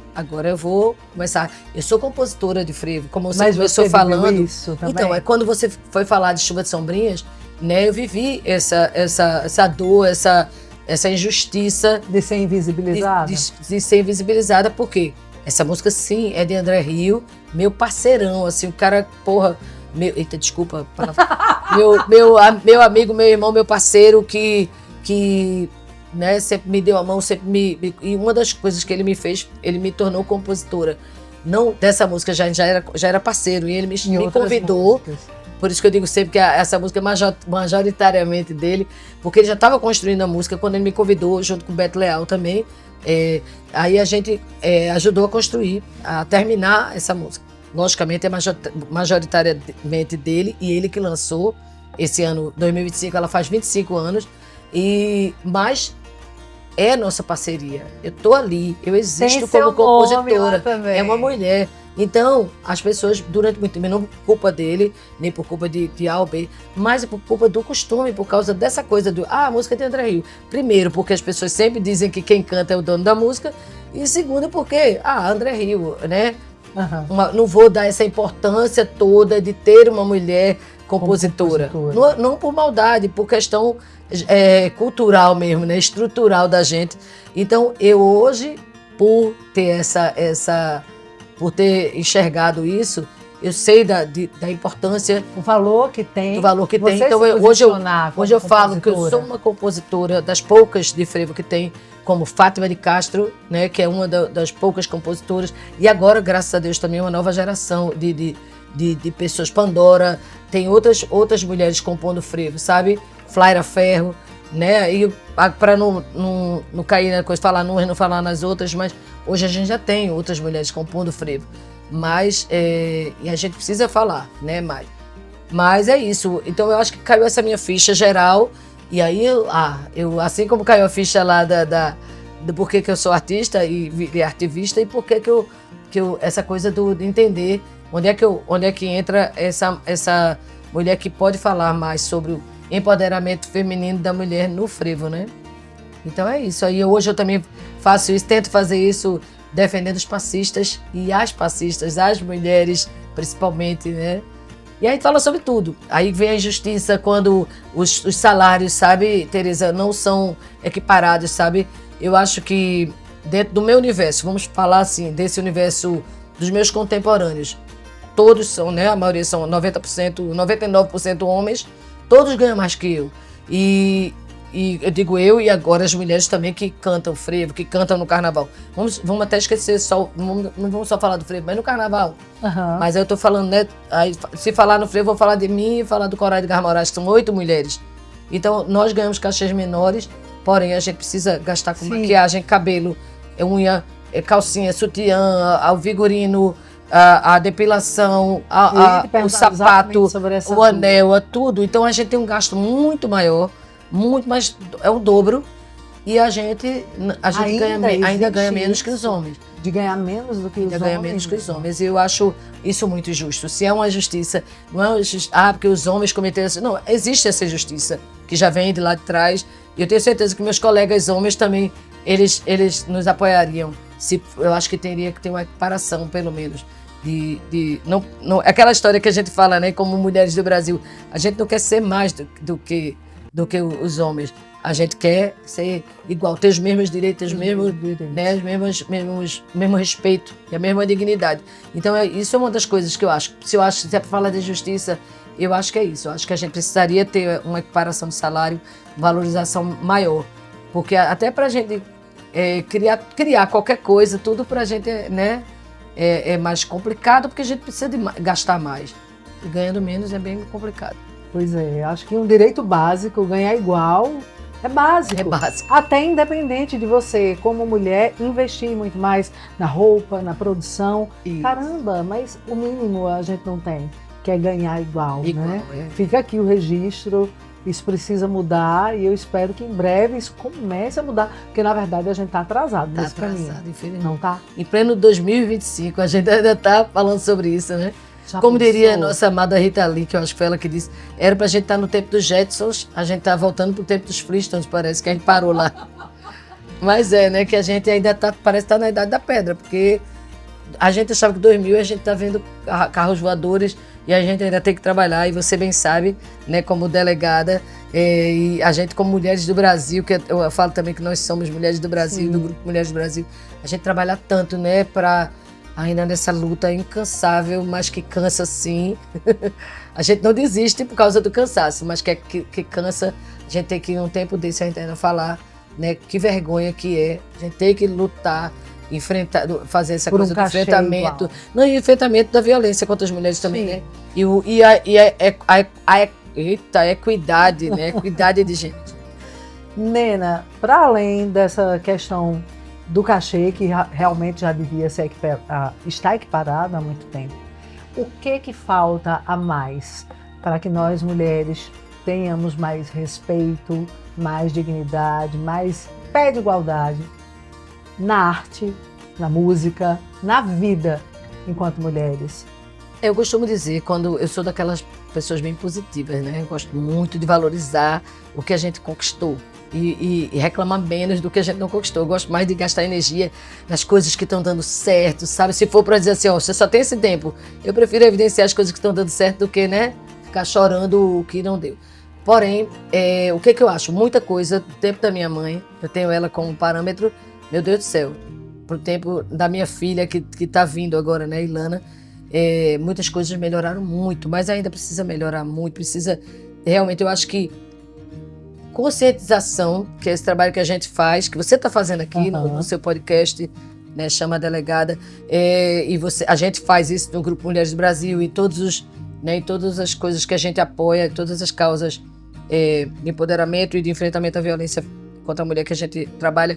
eu vou começar. Eu sou compositora de frevo, como você começou falando. Isso também. Então, quando você foi falar de Chuva de Sombrinhas, né, eu vivi essa dor, essa injustiça. De ser invisibilizada? De ser invisibilizada, por quê? Essa música, sim, é de André Rio, meu parceirão, assim, o cara, porra... Eita, desculpa. Meu amigo, meu irmão, meu parceiro, que né, sempre me deu a mão, e uma das coisas que ele me fez, ele me tornou compositora. Não dessa música, já era parceiro, e ele me convidou. Músicas. Por isso que eu digo sempre que essa música é majoritariamente dele, porque ele já estava construindo a música quando ele me convidou, junto com o Beto Leal também. Aí a gente ajudou a construir, a terminar essa música. Logicamente é majoritariamente dele, e ele que lançou esse ano, 2025, ela faz 25 anos, mas é nossa parceria. Eu tô ali, eu existo como compositora, é uma mulher. Então, as pessoas, durante muito tempo, não por culpa dele, nem por culpa de A ou B, mas por culpa do costume, por causa dessa coisa a música de André Rio. Primeiro, porque as pessoas sempre dizem que quem canta é o dono da música, e segundo, porque, André Rio, né? Não vou dar essa importância toda de ter uma mulher compositora. Não por maldade, por questão cultural mesmo, né? Estrutural da gente. Então, eu hoje, por ter por ter enxergado isso, eu sei da importância, O valor que tem. do valor que tem. Você Então, se hoje posicionar como eu falo que eu compositora. sou uma compositora das poucas de frevo que tem, como Fátima de Castro, né, que é uma das poucas compositoras, e agora, graças a Deus, também uma nova geração de pessoas. Pandora, tem outras mulheres compondo frevo, sabe? Flaira Ferro, né? E para não cair na coisa, falar não falar nas outras, mas hoje a gente já tem outras mulheres compondo frevo. Mas, e a gente precisa falar, né, mas é isso. Então eu acho que caiu essa minha ficha geral. E aí, eu assim como caiu a ficha lá do porquê que eu sou artista e virei ativista, e porquê que eu essa coisa de entender onde é que entra essa mulher que pode falar mais sobre o empoderamento feminino da mulher no frevo, né? Então é isso. Aí hoje eu também faço isso, tento fazer isso defendendo os passistas e as passistas, as mulheres principalmente, né? E aí fala sobre tudo. Aí vem a injustiça quando os salários, sabe, Tereza, não são equiparados, sabe? Eu acho que dentro do meu universo, vamos falar assim, desse universo dos meus contemporâneos, todos são, né? A maioria são 90%, 99% homens, todos ganham mais que eu. E eu digo eu e agora as mulheres também que cantam frevo, que cantam no carnaval. Vamos até esquecer, não vamos só falar do frevo, mas no carnaval. Aham. Mas aí eu tô falando, né? Aí, se falar no frevo, vou falar de mim e falar do Coral de Edgar Moraes, que são 8 mulheres. Então, nós ganhamos cachês menores, porém a gente precisa gastar com Sim. maquiagem, cabelo, unha, calcinha, sutiã, o vigorino, a depilação, Eu ia te o perguntar sapato, exatamente sobre essa o anel, tudo. Então a gente tem um gasto muito maior, muito mais, é o dobro, e a gente ainda ganha menos que os homens. De ganhar menos do que os Ainda homens. ganha menos que os homens. E eu acho isso muito injusto. Se é uma justiça, não é uma justiça, porque os homens cometeram isso. Não, existe essa injustiça que já vem de lá de trás. E eu tenho certeza que meus colegas homens também, eles nos apoiariam. Eu acho que teria que ter uma equiparação, pelo menos. Não, aquela história que a gente fala, né, como mulheres do Brasil, a gente não quer ser mais do que os homens. A gente quer ser igual, ter os mesmos direitos, né, mesmo respeito e a mesma dignidade. Então, isso é uma das coisas que eu acho. Se é para falar de justiça, eu acho que é isso. Eu acho que a gente precisaria ter uma equiparação de salário, valorização maior. Porque até para a gente criar qualquer coisa, tudo para a gente, né, é mais complicado, porque a gente precisa gastar mais. E ganhando menos é bem complicado. Pois é, acho que um direito básico, ganhar igual, é básico. É básico. Até independente de você, como mulher, investir muito mais na roupa, na produção. Isso. Caramba, mas o mínimo a gente não tem, que é ganhar igual, né? É. Fica aqui o registro, isso precisa mudar e eu espero que em breve isso comece a mudar, porque na verdade a gente está atrasado nesse caminho. Infelizmente. Não tá? Em pleno 2025, a gente ainda está falando sobre isso, né? Já Como diria a pensou? nossa amada Rita Lee, que eu acho que foi ela que disse, era pra gente estar no tempo dos Jetsons, a gente tá voltando pro tempo dos Flintstones, parece que a gente parou lá. Mas né, que a gente ainda parece estar na idade da pedra, porque a gente achava que 2000 a gente tá vendo carros voadores e a gente ainda tem que trabalhar, e você bem sabe, né, como delegada, e a gente como Mulheres do Brasil, que eu falo também que nós somos Mulheres do Brasil, Sim. do Grupo Mulheres do Brasil, a gente trabalha tanto, né, pra ainda nessa luta incansável, mas que cansa sim. A gente não desiste por causa do cansaço, mas que cansa. A gente tem que, num tempo desse, a gente ainda falar, né, que vergonha que é. A gente tem que lutar, enfrentar, fazer essa Por um coisa do cachê enfrentamento. igual. Não, e enfrentamento da violência contra as mulheres também, Sim. né? A equidade, né? Equidade de gente. Nena, para além dessa questão do cachê, que realmente já devia estar equiparado há muito tempo, o que falta a mais para que nós mulheres tenhamos mais respeito, mais dignidade, mais pé de igualdade na arte, na música, na vida enquanto mulheres? Eu costumo dizer, quando eu sou daquelas pessoas bem positivas, né? Eu gosto muito de valorizar o que a gente conquistou e reclamar menos do que a gente não conquistou. Eu gosto mais de gastar energia nas coisas que estão dando certo, sabe? Se for para dizer assim, ó, você só tem esse tempo, eu prefiro evidenciar as coisas que estão dando certo do que, né, ficar chorando o que não deu. Porém, o que eu acho? Muita coisa do tempo da minha mãe, eu tenho ela como parâmetro, meu Deus do céu, pro tempo da minha filha que tá vindo agora, né, Ilana, muitas coisas melhoraram muito, mas ainda precisa melhorar muito, precisa realmente, eu acho que conscientização, que é esse trabalho que a gente faz, que você está fazendo aqui no seu podcast, né, Chama a Delegada, e a gente faz isso no Grupo Mulheres do Brasil e em todas as coisas que a gente apoia, todas as causas de empoderamento e de enfrentamento à violência contra a mulher que a gente trabalha,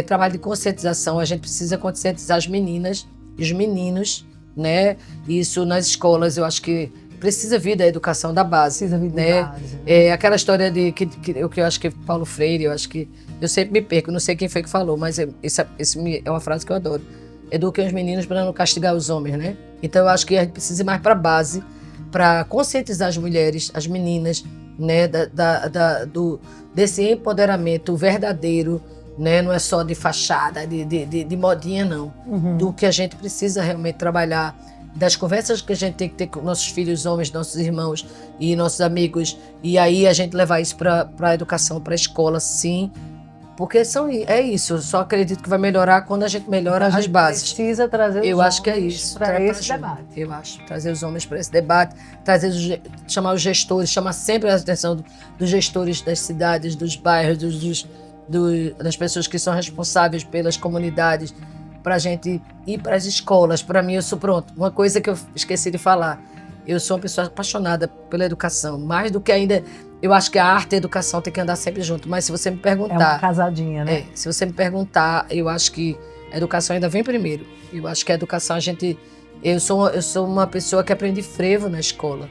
trabalho de conscientização. A gente precisa conscientizar as meninas e os meninos, né? Isso nas escolas, eu acho que precisa vir da educação da base. Precisa vir né? da base. Né? Aquela história de que eu acho que Paulo Freire, eu sempre me perco, não sei quem foi que falou, mas esse é uma frase que eu adoro. Eduquem os meninos para não castigar os homens, né? Então eu acho que a gente precisa ir mais para a base, para conscientizar as mulheres, as meninas, né? Desse empoderamento verdadeiro, né? Não é só de fachada, de modinha, não. Do que a gente precisa realmente trabalhar, das conversas que a gente tem que ter com nossos filhos homens, nossos irmãos e nossos amigos, e aí a gente levar isso para a educação, para a escola, sim, porque é isso. Eu só acredito que vai melhorar quando a gente melhora as bases. Precisa trazer os homens que é isso, para esse debate. Eu acho, trazer os homens para esse debate, chamar os gestores, chamar sempre a atenção dos gestores das cidades, dos bairros, das pessoas que são responsáveis pelas comunidades, para a gente ir para as escolas. Para mim, uma coisa que eu esqueci de falar, eu sou uma pessoa apaixonada pela educação, mais do que ainda, eu acho que a arte e a educação tem que andar sempre junto, mas se você me perguntar... É uma casadinha, né? Se você me perguntar, eu acho que a educação ainda vem primeiro. Eu acho que a educação, eu sou uma pessoa que aprendi frevo na escola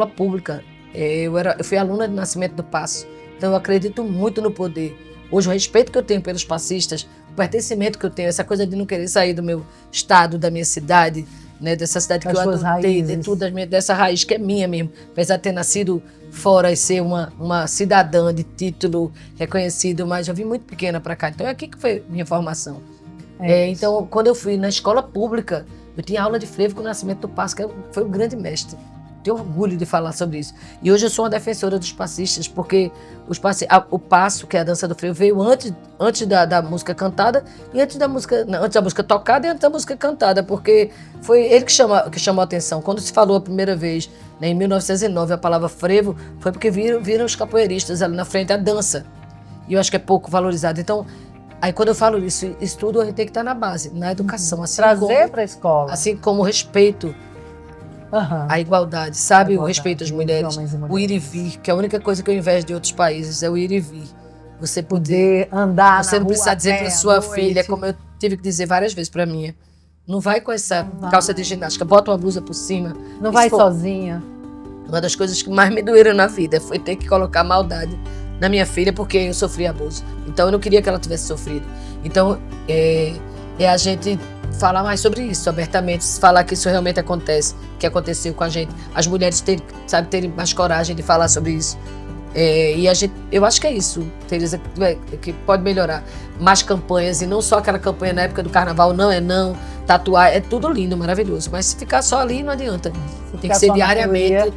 pública. Eu fui aluna de Nascimento do Paço, então eu acredito muito no poder. Hoje, o respeito que eu tenho pelos passistas, o pertencimento que eu tenho, essa coisa de não querer sair do meu estado, da minha cidade, né, dessa cidade que eu adotei, dessa raiz que é minha mesmo, apesar de ter nascido fora e ser uma cidadã de título reconhecido, mas eu vim muito pequena para cá, então é aqui que foi minha formação. Então, quando eu fui na escola pública, eu tinha aula de frevo com o Nascimento do Paço, que foi um grande mestre. Tenho orgulho de falar sobre isso. E hoje eu sou uma defensora dos passistas, porque o passo, que é a dança do frevo, veio antes da música cantada, e antes da música tocada e antes da música cantada, porque foi ele que chamou a atenção. Quando se falou a primeira vez, né, em 1909, a palavra frevo, foi porque viram os capoeiristas ali na frente a dança. E eu acho que é pouco valorizado. Então, aí quando eu falo isso tudo a gente tem que estar na base, na educação. Assim trazer para a escola. Assim como o respeito, a igualdade, sabe? O respeito às mulheres, o ir e vir, que é a única coisa que eu invejo de outros países, é o ir e vir. Você poder andar, você não precisa dizer para sua filha, como eu tive que dizer várias vezes para minha, não vai com essa calça de ginástica, bota uma blusa por cima. Não vai sozinha. Uma das coisas que mais me doeram na vida foi ter que colocar maldade na minha filha, porque eu sofri abuso. Então eu não queria que ela tivesse sofrido. Então a gente falar mais sobre isso abertamente, falar que isso realmente acontece, que aconteceu com a gente. As mulheres terem mais coragem de falar sobre isso. Eu acho que é isso, Tereza, que pode melhorar. Mais campanhas, e não só aquela campanha na época do carnaval, não, tatuar, é tudo lindo, maravilhoso. Mas se ficar só ali, não adianta. Tem que ser diariamente,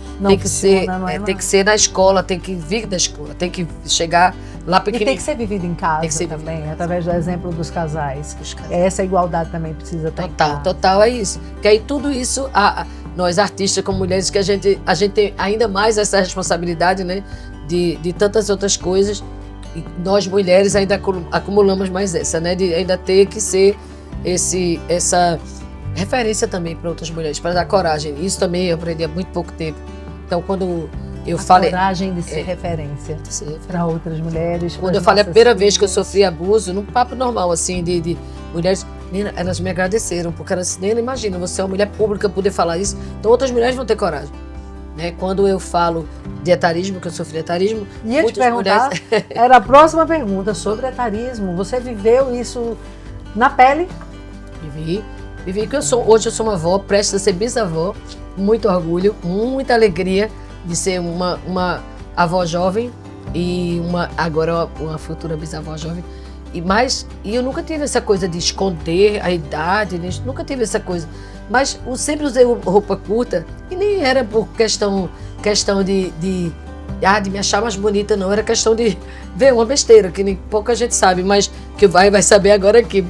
tem que ser na escola, tem que vir da escola, tem que chegar lá pequenininho. E tem que ser vivido em casa também, através do exemplo dos casais. Essa igualdade também precisa estar em casa. Total, é isso. Porque aí tudo isso, nós artistas como mulheres, que a gente tem ainda mais essa responsabilidade, né? De tantas outras coisas, e nós mulheres ainda acumulamos mais essa, né? De ainda ter que ser essa referência também para outras mulheres, para dar coragem. Isso também eu aprendi há muito pouco tempo. Então, quando eu falei... coragem de ser referência para outras mulheres. Quando eu falei a primeira vez que eu sofri abuso, num papo normal, assim, de mulheres, elas me agradeceram, porque elas nem imaginam, você é uma mulher pública poder falar isso, então outras mulheres vão ter coragem. Né? Quando eu falo de etarismo, que eu sofri etarismo... Ia te perguntar, era a próxima pergunta sobre etarismo. Você viveu isso na pele? Vivi que hoje eu sou uma avó, prestes a ser bisavó, muito orgulho, muita alegria de ser uma avó jovem e agora uma futura bisavó jovem. E eu nunca tive essa coisa de esconder a idade, nunca tive essa coisa. Mas eu sempre usei roupa curta e nem era por questão de me achar mais bonita, não. Era questão de ver uma besteira, que nem pouca gente sabe, mas que vai saber agora aqui.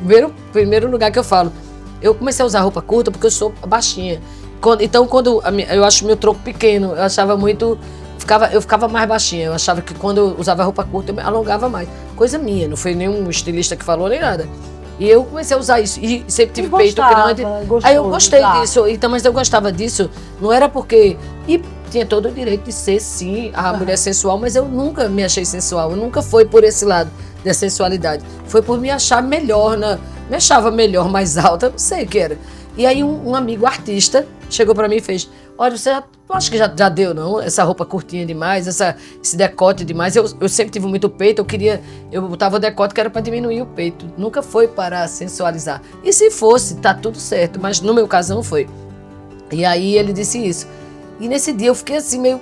Primeiro lugar que eu falo, Eu comecei a usar roupa curta porque eu sou baixinha. Então, quando eu acho meu tronco pequeno, eu achava muito... Eu ficava mais baixinha. Eu achava que quando eu usava roupa curta, eu me alongava mais. Coisa minha, não foi nenhum estilista que falou nem nada. E eu comecei a usar isso. E sempre tive peito grande. Aí eu gostei disso. Então, mas eu gostava disso. Não era porque... E tinha todo o direito de ser, sim, a mulher sensual, mas eu nunca me achei sensual. Eu nunca fui por esse lado da sensualidade. Foi por me achar melhor, me achava melhor, mais alta, não sei o que era. E aí um amigo artista chegou pra mim e fez: olha, eu acho que já deu, não? Essa roupa curtinha demais, esse decote demais. Eu sempre tive muito peito, eu botava o decote que era pra diminuir o peito. Nunca foi para sensualizar. E se fosse, tá tudo certo, mas no meu caso não foi. E aí ele disse isso. E nesse dia eu fiquei assim meio...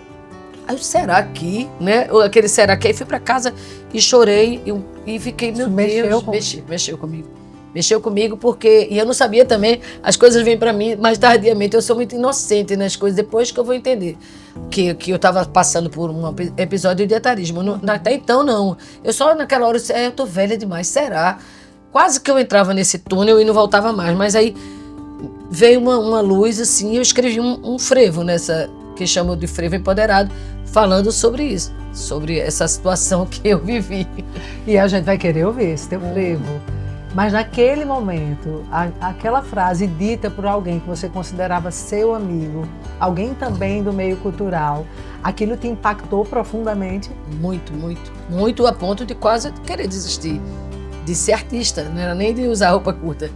Aí, será que, né? Aquele será que? Aí fui pra casa e chorei e fiquei, meu Deus, mexeu comigo. Mexeu comigo porque... E eu não sabia também, as coisas vêm pra mim mais tardiamente. Eu sou muito inocente nas coisas, depois que eu vou entender que eu tava passando por um episódio de etarismo. Até então, não. Eu só naquela hora, eu tô velha demais, será? Quase que eu entrava nesse túnel e não voltava mais. Mas aí veio uma luz, assim, e eu escrevi um frevo nessa... que chamam de frevo empoderado, falando sobre isso, sobre essa situação que eu vivi. E a gente vai querer ouvir esse teu frevo. Mas naquele momento, aquela frase dita por alguém que você considerava seu amigo, alguém também do meio cultural, aquilo te impactou profundamente? Muito, muito. Muito a ponto de quase querer desistir de ser artista, não era nem de usar roupa curta.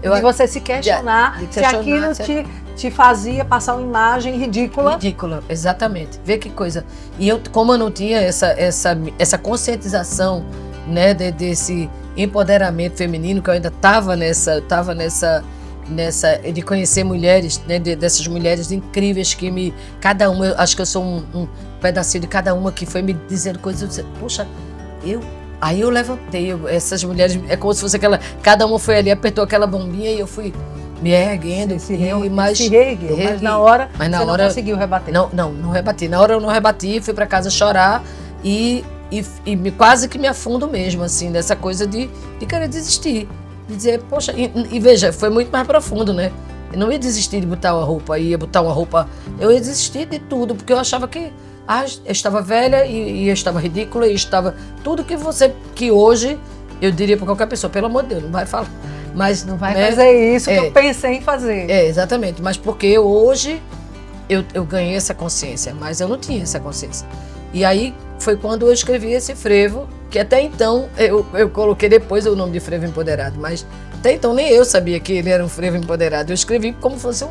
E você se questionar se aquilo te fazia passar uma imagem ridícula. Ridícula, exatamente. Vê que coisa. E como eu não tinha essa conscientização, né, desse empoderamento feminino, que eu ainda estava nessa de conhecer mulheres, né, dessas mulheres incríveis que cada uma, eu acho que eu sou um pedacinho de cada uma que foi me dizendo coisas, eu disse, poxa, aí eu levantei, essas mulheres, é como se fosse cada uma foi ali, apertou aquela bombinha e eu fui me erguendo. Mas na hora você não conseguiu rebater. Não rebati. Na hora eu não rebati, fui para casa chorar e quase que me afundo mesmo, assim, dessa coisa de querer desistir. De dizer, poxa, e veja, foi muito mais profundo, né? Eu não ia desistir de botar uma roupa, eu ia desistir de tudo, porque eu achava que eu estava velha e eu estava ridícula e estava tudo que hoje eu diria para qualquer pessoa, pelo amor de Deus, não vai falar. Mas não vai fazer isso que eu pensei em fazer. Exatamente, mas porque hoje eu ganhei essa consciência, mas eu não tinha essa consciência. E aí foi quando eu escrevi esse frevo, que até então eu coloquei depois o nome de frevo empoderado, mas até então nem eu sabia que ele era um frevo empoderado. Eu escrevi como se fosse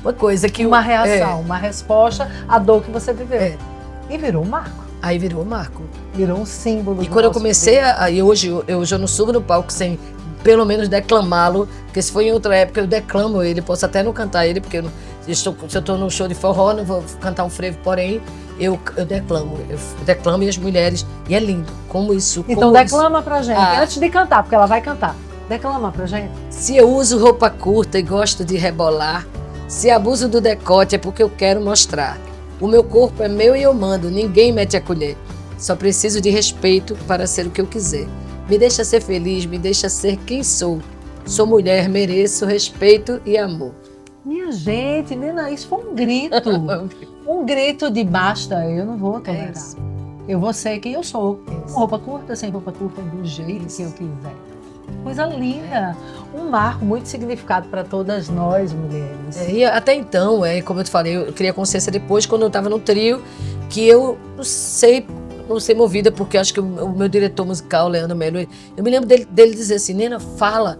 uma coisa que... Uma reação, uma resposta à dor que você viveu. E virou um marco. Aí virou um marco. Virou um símbolo. E quando eu comecei hoje eu não subo no palco sem pelo menos declamá-lo, porque se foi em outra época eu declamo ele, posso até não cantar ele, porque se eu estou num show de forró, não vou cantar um frevo, porém eu declamo e as mulheres, e é lindo, como isso... Então declama pra gente, antes de cantar, porque ela vai cantar, declama pra gente. Se eu uso roupa curta e gosto de rebolar, se abuso do decote é porque eu quero mostrar. O meu corpo é meu e eu mando, ninguém mete a colher. Só preciso de respeito para ser o que eu quiser. Me deixa ser feliz, me deixa ser quem sou. Sou mulher, mereço respeito e amor. Minha gente, Nena, isso foi um grito. Um grito de basta, eu não vou tolerar. Eu vou ser quem eu sou. Com roupa curta, sem roupa curta, do jeito que eu quiser. Coisa linda. Um marco muito significado para todas nós, mulheres. E até então, como eu te falei, eu criei a consciência depois, quando eu estava no trio, que eu não sei movida, porque acho que o meu diretor musical, Leandro Melo, eu me lembro dele dizer assim, Nena, fala.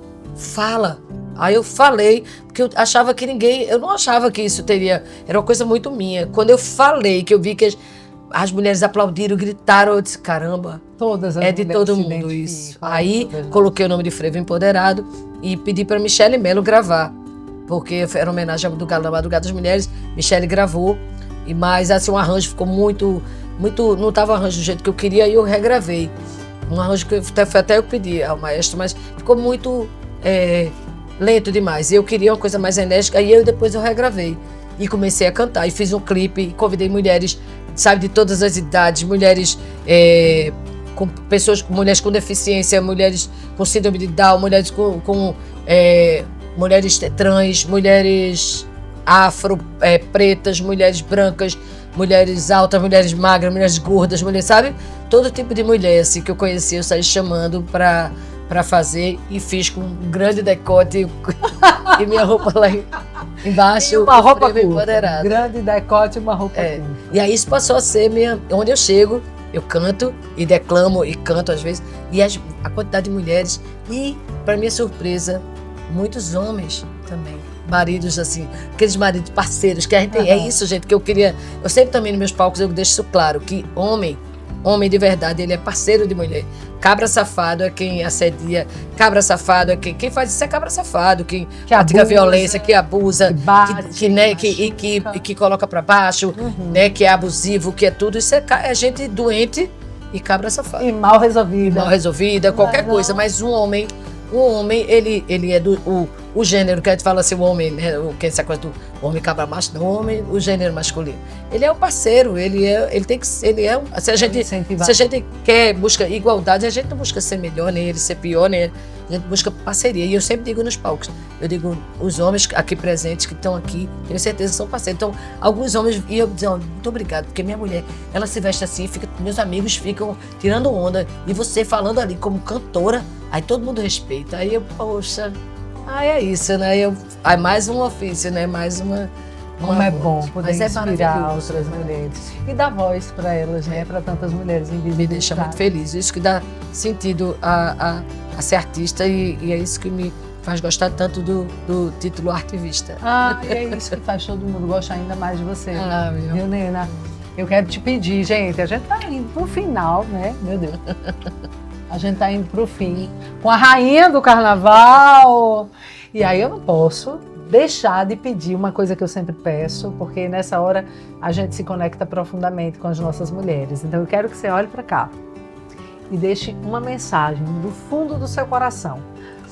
Aí eu falei, porque eu achava que eu não achava que isso era uma coisa muito minha. Quando eu falei, que eu vi que as mulheres aplaudiram, gritaram, eu disse, caramba, é de todo mundo isso. Aí coloquei o nome de Frevo Empoderado e pedi para Michele Melo gravar, porque era homenagem da Madrugada das Mulheres. Michele gravou, mas assim, o arranjo ficou muito, não estava o arranjo do jeito que eu queria, e eu regravei. Um arranjo que até eu pedi ao maestro, mas ficou muito lento demais. Eu queria uma coisa mais enérgica, e depois eu regravei. E comecei a cantar, e fiz um clipe, e convidei mulheres, sabe, de todas as idades, mulheres mulheres com deficiência, mulheres com síndrome de Down, mulheres com mulheres trans, mulheres afro, pretas, mulheres brancas, mulheres altas, mulheres magras, mulheres gordas, mulheres, sabe? Todo tipo de mulher assim, que eu conheci, eu saí chamando para fazer e fiz com um grande decote e minha roupa lá embaixo. E uma roupa curta, empoderada. grande decote e uma roupa curta. E aí isso passou a ser onde eu chego, eu canto e declamo e canto às vezes, e a quantidade de mulheres e, para minha surpresa, muitos homens também. Maridos assim, aqueles maridos parceiros que a gente é isso, gente, que eu queria. Eu sempre também nos meus palcos eu deixo isso claro, que homem de verdade, ele é parceiro de mulher. Cabra safado é quem assedia, cabra safado é quem faz isso, é cabra safado, quem pratica violência, que abusa, que bate, que coloca pra baixo, né, que é abusivo, que é tudo, isso é gente doente e cabra safado. E mal resolvida. Qualquer coisa, mas um homem, ele é o gênero, que a gente fala assim, o homem, né, essa coisa do homem cabra macho, não, o gênero masculino. Ele é o parceiro, se a gente busca igualdade, a gente não busca ser melhor, nem ele ser pior, nem a gente busca parceria. E eu sempre digo nos palcos, eu digo, os homens aqui presentes, que estão aqui, tenho certeza que são parceiros. Então, alguns homens, e eu digo, muito obrigado, porque minha mulher, ela se veste assim, meus amigos ficam tirando onda, e você falando ali como cantora, aí todo mundo respeita. Aí eu, poxa, é isso, né? É mais um ofício, né? Mais uma... Como é bom poder inspirar outras né? mulheres. E dar voz para elas, né? Para tantas mulheres invisíveis. Me deixa muito feliz. Isso que dá sentido a ser artista e é isso que me faz gostar tanto do título artivista. E é isso que faz todo mundo gostar ainda mais de você. Viu, Nena? Eu quero te pedir, gente, a gente tá indo pro final, né? Meu Deus. A gente tá indo pro fim, com a rainha do carnaval. E aí eu não posso deixar de pedir uma coisa que eu sempre peço, porque nessa hora a gente se conecta profundamente com as nossas mulheres. Então eu quero que você olhe para cá e deixe uma mensagem do fundo do seu coração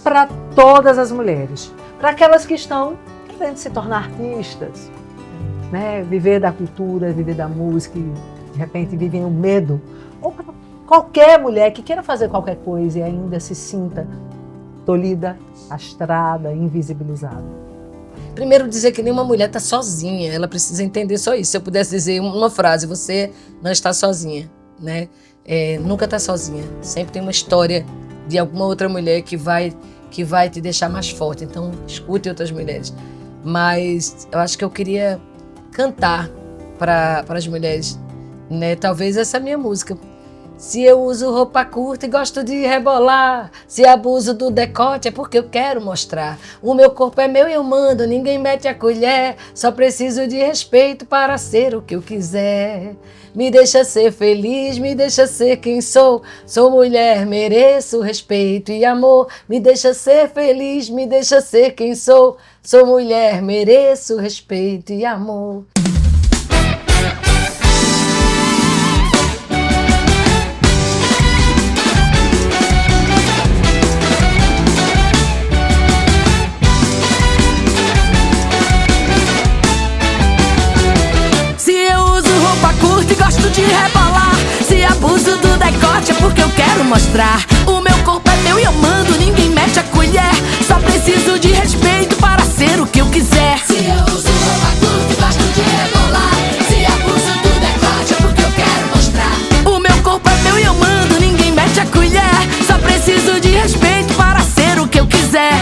para todas as mulheres, para aquelas que estão querendo se tornar artistas, né? Viver da cultura, viver da música e de repente vivem o medo, ou para qualquer mulher que queira fazer qualquer coisa e ainda se sinta tolhida, castrada, invisibilizada. Primeiro, dizer que nenhuma mulher está sozinha, ela precisa entender só isso. Se eu pudesse dizer uma frase, você não está sozinha, né? Nunca está sozinha. Sempre tem uma história de alguma outra mulher que vai te deixar mais forte. Então, escute outras mulheres. Mas eu acho que eu queria cantar para as mulheres, né? Talvez essa é a minha música. Se eu uso roupa curta e gosto de rebolar, se abuso do decote é porque eu quero mostrar. O meu corpo é meu e eu mando, ninguém mete a colher. Só preciso de respeito para ser o que eu quiser. Me deixa ser feliz, me deixa ser quem sou. Sou mulher, mereço respeito e amor. Me deixa ser feliz, me deixa ser quem sou. Sou mulher, mereço respeito e amor. Gosto de rebolar, se abuso do decote é porque eu quero mostrar. O meu corpo é meu e eu mando, ninguém mete a colher. Só preciso de respeito para ser o que eu quiser. Se eu uso roupa curta e gosto de rebolar, se abuso do decote é porque eu quero mostrar. O meu corpo é meu e eu mando, ninguém mete a colher. Só preciso de respeito para ser o que eu quiser.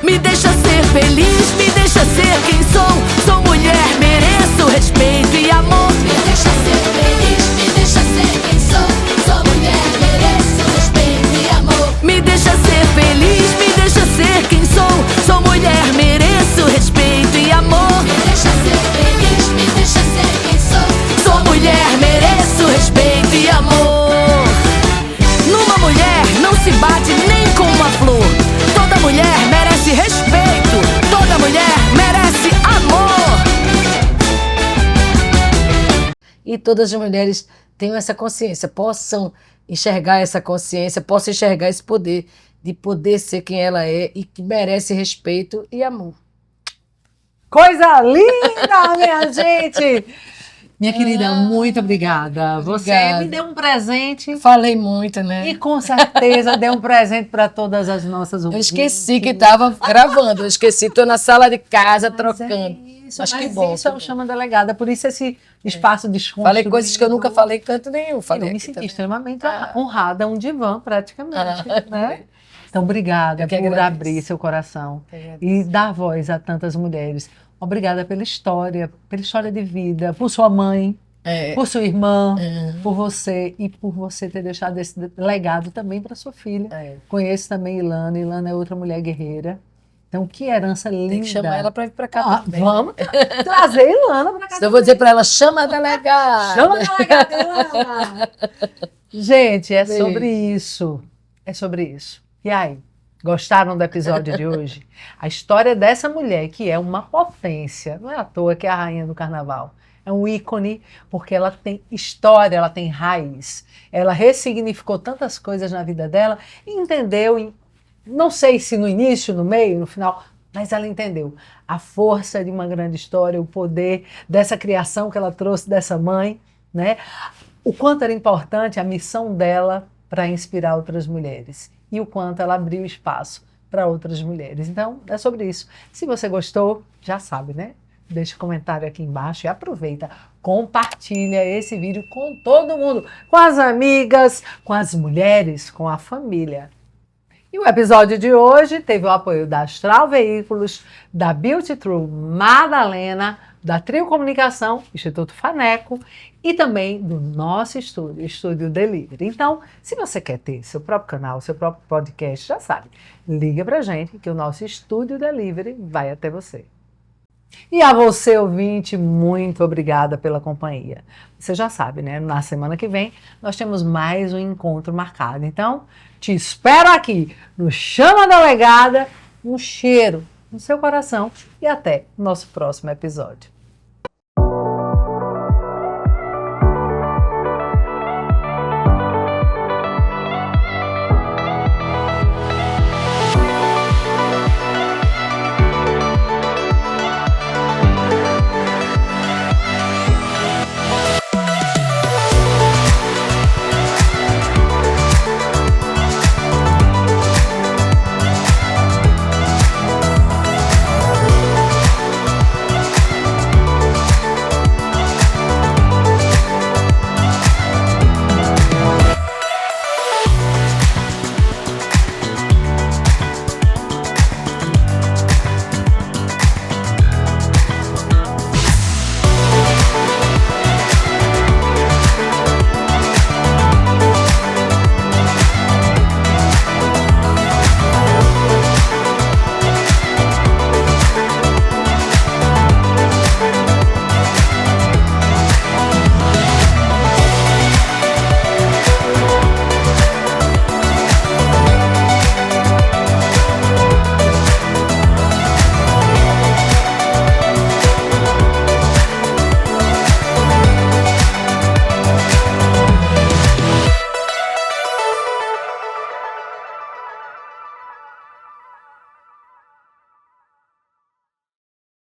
Me deixa ser feliz, me deixa ser quem sou. Sou mulher, mereço respeito e amor. Me deixa ser feliz, me deixa ser quem sou. Sou mulher, mereço respeito e amor. Me deixa ser feliz, me deixa ser quem sou. Sou mulher, mereço respeito e amor. Me deixa ser feliz, me deixa ser quem sou. Sou mulher, mereço respeito e amor. Numa mulher não se bate nem com uma flor. Toda mulher merece respeito, toda mulher merece amor. E todas as mulheres tenham essa consciência, possam enxergar essa consciência, possam enxergar esse poder de poder ser quem ela é e que merece respeito e amor. Coisa linda, minha gente! Minha querida, muito obrigada. Você Obrigada. me deu um presente Falei muito, né? e com certeza deu um presente para todas as nossas Eu ouvintes. esqueci que estava gravando, eu esqueci, estou na sala de casa trocando. Isso, Mas mas que bom, isso que é o bom. Chama Delegada, por isso esse espaço desconstruído. Falei coisas que eu nunca falei em canto nenhum. Eu Falei me aqui senti também. extremamente honrada, um divã praticamente, né? Eu Então, obrigada que por agradeço. abrir seu coração que agradeço. e dar voz a tantas mulheres. Obrigada pela história de vida, por sua mãe, por sua irmã, por você e por você ter deixado esse legado também para sua filha. Conheço também Ilana. Ilana é outra mulher guerreira. Então, que herança linda. Tem que chamar ela para vir para cá também. Vamos trazer Ilana para cá. Então eu vou dizer para ela, chama a delegada. Chama a delegada, Ilana. Gente, é Beijo. sobre isso. É sobre isso. E aí, gostaram do episódio de hoje? A história dessa mulher, que é uma potência, não é à toa que é a rainha do carnaval. É um ícone, porque ela tem história, ela tem raiz. Ela ressignificou tantas coisas na vida dela e entendeu, não sei se no início, no meio, no final, mas ela entendeu a força de uma grande história, o poder dessa criação que ela trouxe dessa mãe, né? O quanto era importante a missão dela para inspirar outras mulheres e o quanto ela abriu espaço para outras mulheres. Então, é sobre isso. Se você gostou, já sabe, né? Deixa um comentário aqui embaixo e aproveita, compartilha esse vídeo com todo mundo, com as amigas, com as mulheres, com a família. E o episódio de hoje teve o apoio da Astral Veículos, da Beauty True Madalena, da Trio Comunicação, Instituto Faneco e também do nosso estúdio, Estúdio Delivery. Então, se você quer ter seu próprio canal, seu próprio podcast, já sabe, liga pra gente que o nosso Estúdio Delivery vai até você. E a você, ouvinte, muito obrigada pela companhia. Você já sabe, né? Na semana que vem nós temos mais um encontro marcado. Então, te espero aqui no Chama Delegada, um cheiro no seu coração e até o nosso próximo episódio.